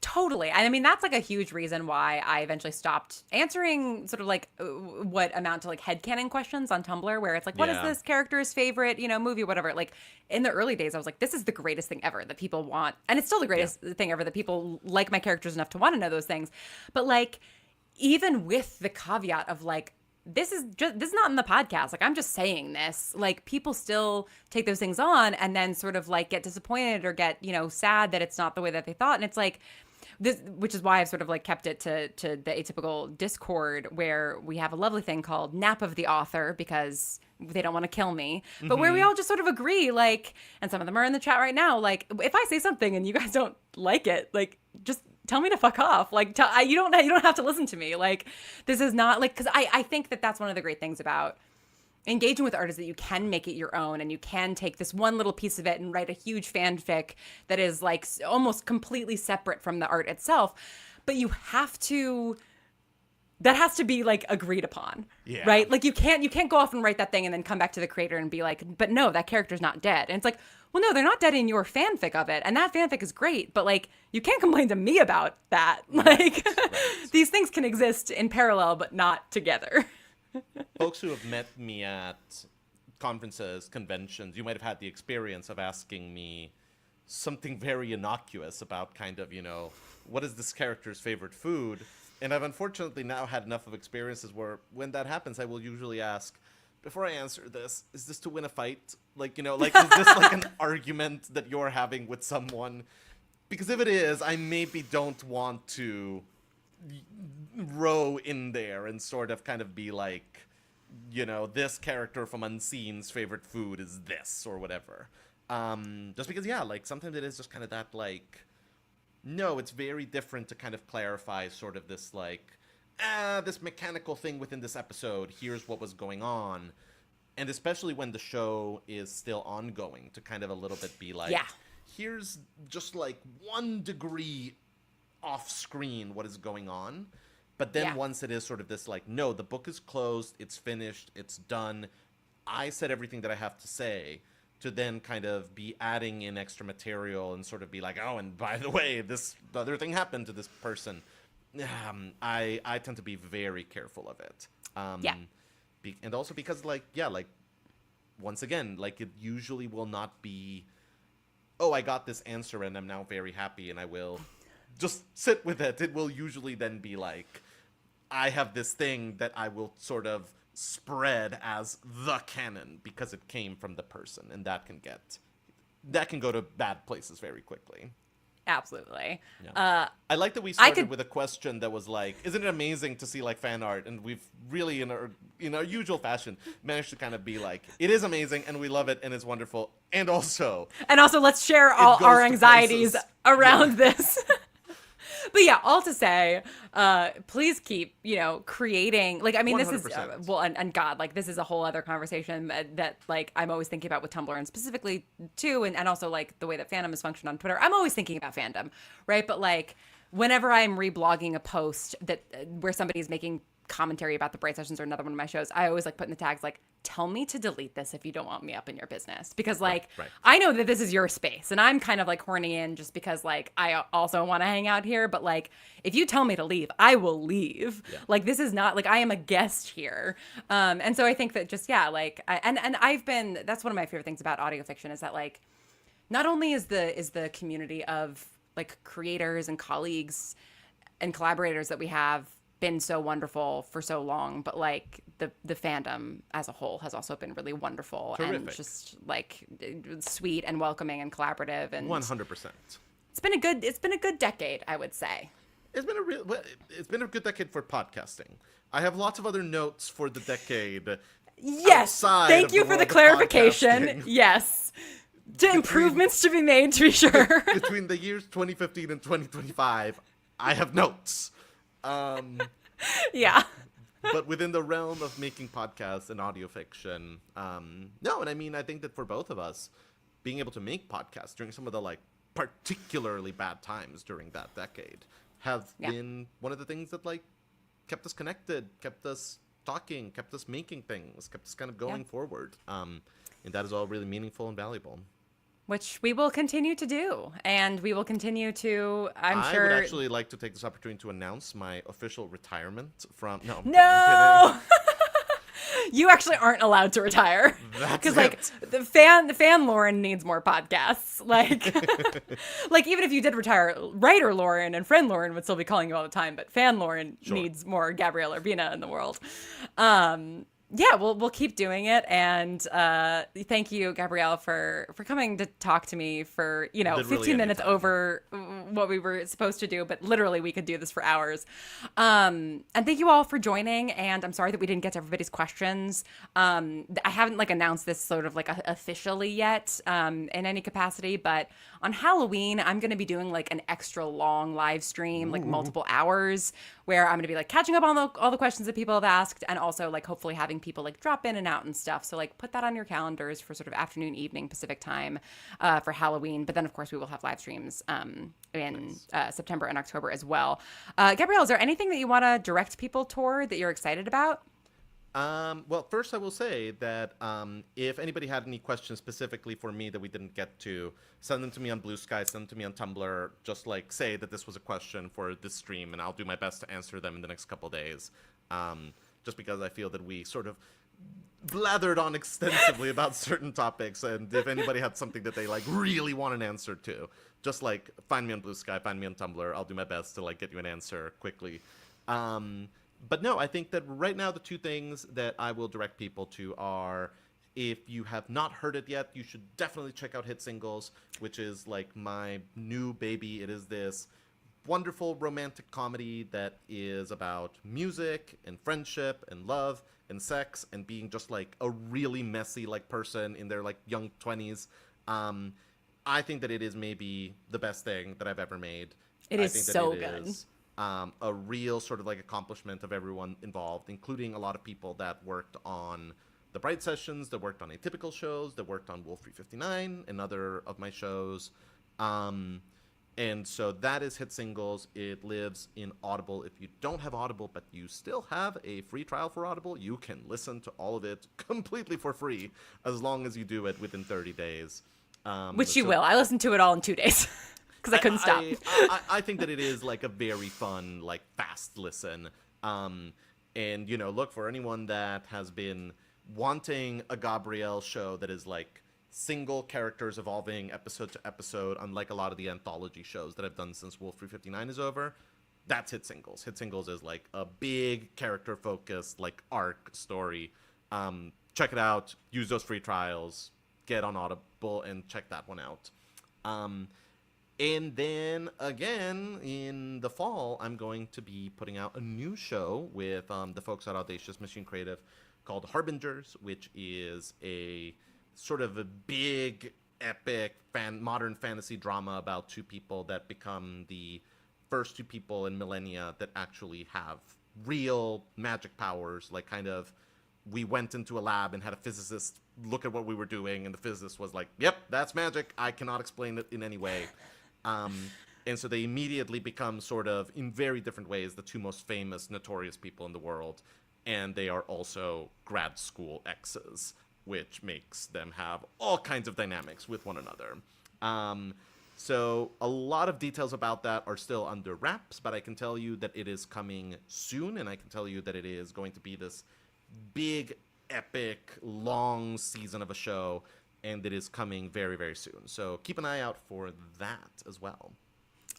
Totally. I mean, that's, like, a huge reason why I eventually stopped answering sort of, like, what amount to, like, headcanon questions on Tumblr, where it's like, what is this character's favorite, movie, whatever. Like, in the early days, I was like, this is the greatest thing ever that people want. And it's still the greatest thing ever that people like my characters enough to want to know those things. But, like, even with the caveat of, like, this is not in the podcast. Like, I'm just saying this. Like, people still take those things on and then sort of, like, get disappointed or get, sad that it's not the way that they thought. And it's like, this, which is why I've sort of like kept it to the Atypical Discord, where we have a lovely thing called Nap of the Author, because they don't want to kill me, but where we all just sort of agree, like, and some of them are in the chat right now, like, if I say something and you guys don't like it, like, just tell me to fuck off. Like, you don't have to listen to me. Like, this is not like, because I think that that's one of the great things about engaging with art, is that you can make it your own, and you can take this one little piece of it and write a huge fanfic that is like almost completely separate from the art itself. But you have to, that has to be like agreed upon, right? Like you can't go off and write that thing and then come back to the creator and be like, but no, that character's not dead. And it's like, well, no, they're not dead in your fanfic of it, and that fanfic is great, but like you can't complain to me about that. Like these things can exist in parallel but not together. Folks who have met me at conferences, conventions, you might have had the experience of asking me something very innocuous about kind of, what is this character's favorite food? And I've unfortunately now had enough of experiences where when that happens, I will usually ask, before I answer this, is this to win a fight? Like, is this like an argument that you're having with someone? Because if it is, I maybe don't want to row in there and sort of kind of be like, this character from Unseen's favorite food is this or whatever. Just because, like sometimes it is just kind of that like, no, it's very different to kind of clarify sort of this like, this mechanical thing within this episode, here's what was going on. And especially when the show is still ongoing, to kind of a little bit be like, here's just like 1 degree off screen what is going on. But then once it is sort of this like, no, the book is closed, it's finished, it's done, I said everything that I have to say, to then kind of be adding in extra material and sort of be like, oh, and by the way, the other thing happened to this person. I tend to be very careful of it. And also because like once again, like it usually will not be, oh, I got this answer and I'm now very happy and I will just sit with it. It will usually then be like, I have this thing that I will sort of spread as the canon because it came from the person, and that can go to bad places very quickly. Absolutely. Yeah. I like that we started with a question that was like, isn't it amazing to see like fan art? And we've really, in our usual fashion, managed to kind of be like, it is amazing and we love it and it's wonderful. And also let's share all our anxieties around this. But yeah, all to say, please keep, creating, like, I mean, 100%. This is, and God, like, this is a whole other conversation that like, I'm always thinking about with Tumblr, and specifically too, and also like the way that fandom is functioned on Twitter. I'm always thinking about fandom, right? But like, whenever I'm reblogging a post where somebody's making commentary about the Bright Sessions or another one of my shows, I always like put in the tags like, tell me to delete this if you don't want me up in your business, because like right. I know that this is your space and I'm kind of like horny in just because like I also want to hang out here, but like if you tell me to leave, I will leave. Like this is not like I am a guest here. And so I think that just like and I've been, that's one of my favorite things about audio fiction, is that like not only is the community of like creators and colleagues and collaborators that we have been so wonderful for so long, but like the fandom as a whole has also been really wonderful. Terrific. And just like sweet and welcoming and collaborative, and 100%. It's been a good decade, I would say. It's been a good decade for podcasting. I have lots of other notes for the decade. Yes, thank you for the clarification. Yes. Improvements to be made, to be sure. Between the years 2015 and 2025, I have notes. Yeah. But within the realm of making podcasts and audio fiction, no, and I mean, I think that for both of us, being able to make podcasts during some of the like particularly bad times during that decade have been one of the things that like kept us connected, kept us talking, kept us making things, kept us kind of going forward. And that is all really meaningful and valuable. Which we will continue to do, and we will continue to, I would actually like to take this opportunity to announce my official retirement from... No! You actually aren't allowed to retire. Because, like, the fan Lauren needs more podcasts. Like, like, even if you did retire, writer Lauren and friend Lauren would still be calling you all the time, but fan Lauren needs more Gabrielle Urbina in the world. Yeah, we'll keep doing it, and thank you, Gabrielle, for coming to talk to me for 15 minutes over what we were supposed to do, but literally we could do this for hours. And thank you all for joining. And I'm sorry that we didn't get to everybody's questions. I haven't like announced this sort of like officially yet in any capacity, but on Halloween, I'm going to be doing like an extra long live stream, like multiple hours, where I'm going to be like catching up on all the questions that people have asked, and also like hopefully having people like drop in and out and stuff. So like put that on your calendars for sort of afternoon, evening Pacific time for Halloween. But then of course we will have live streams in September and October as well. Gabrielle, is there anything that you want to direct people toward that you're excited about? Well, first I will say that if anybody had any questions specifically for me that we didn't get to, send them to me on Blue Sky, send them to me on Tumblr. Just like say that this was a question for this stream, and I'll do my best to answer them in the next couple days. Just because I feel that we sort of blathered on extensively about certain topics, and if anybody had something that they like really want an answer to, just like find me on Blue Sky, find me on Tumblr. I'll do my best to like get you an answer quickly. But no, I think that right now the two things that I will direct people to are, if you have not heard it yet, you should definitely check out Hit Singles, which is like my new baby. It is this wonderful romantic comedy that is about music and friendship and love and sex and being just like a really messy like person in their like young 20s. I think that it is maybe the best thing that I've ever made. It I is think that so it good. is a real sort of like accomplishment of everyone involved, including a lot of people that worked on the Bright Sessions, that worked on Atypical shows, that worked on Wolf 359 and other of my shows. And so that is Hit Singles. It lives in Audible. If you don't have Audible, but you still have a free trial for Audible, you can listen to all of it completely for free, as long as you do it within 30 days. Which you will. I listened to it all in 2 days. Because I couldn't stop. I think that it is like a very fun, like fast listen. And, you know, look, for anyone that has been wanting a Gabrielle show that is like single characters evolving episode to episode, unlike a lot of the anthology shows that I've done since Wolf 359 is over, that's Hit Singles. Hit Singles is like a big character focused, like arc story. Check it out. Use those free trials. Get on Audible and check that one out. And then again in the fall, I'm going to be putting out a new show with the folks at Audacious Machine Creative called Harbingers, which is a sort of a big, epic modern fantasy drama about two people that become the first two people in millennia that actually have real magic powers. Like, kind of, we went into a lab and had a physicist look at what we were doing, and the physicist was like, yep, that's magic. I cannot explain it in any way. And so they immediately become sort of, in very different ways, the two most famous, notorious people in the world. And they are also grad school exes, which makes them have all kinds of dynamics with one another. So a lot of details about that are still under wraps, but I can tell you that it is coming soon, and I can tell you that it is going to be this big, epic, long season of a show, and it is coming very, very soon. So keep an eye out for that as well.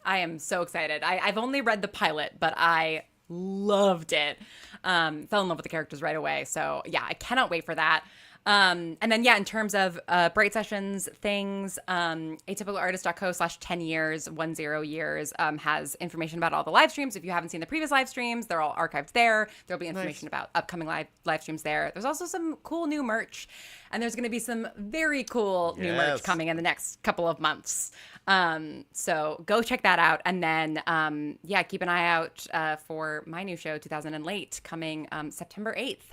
I am so excited. I've only read the pilot, but I loved it. Fell in love with the characters right away. So yeah, I cannot wait for that. And then, yeah, in terms of Bright Sessions things, atypicalartist.co/10 years, 10 years, has information about all the live streams. If you haven't seen the previous live streams, they're all archived there. There'll be information about upcoming live streams there. There's also some cool new merch, and there's going to be some very cool new merch coming in the next couple of months. So go check that out. And then, yeah, keep an eye out for my new show, 2000 and Late, coming September 8th.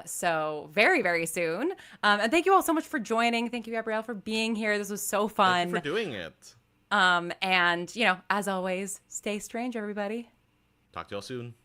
So very, very soon. And thank you all so much for joining. Thank you, Gabrielle, for being here. This was so fun. Thank you for doing it. And, you know, as always, stay strange, everybody. Talk to y'all soon.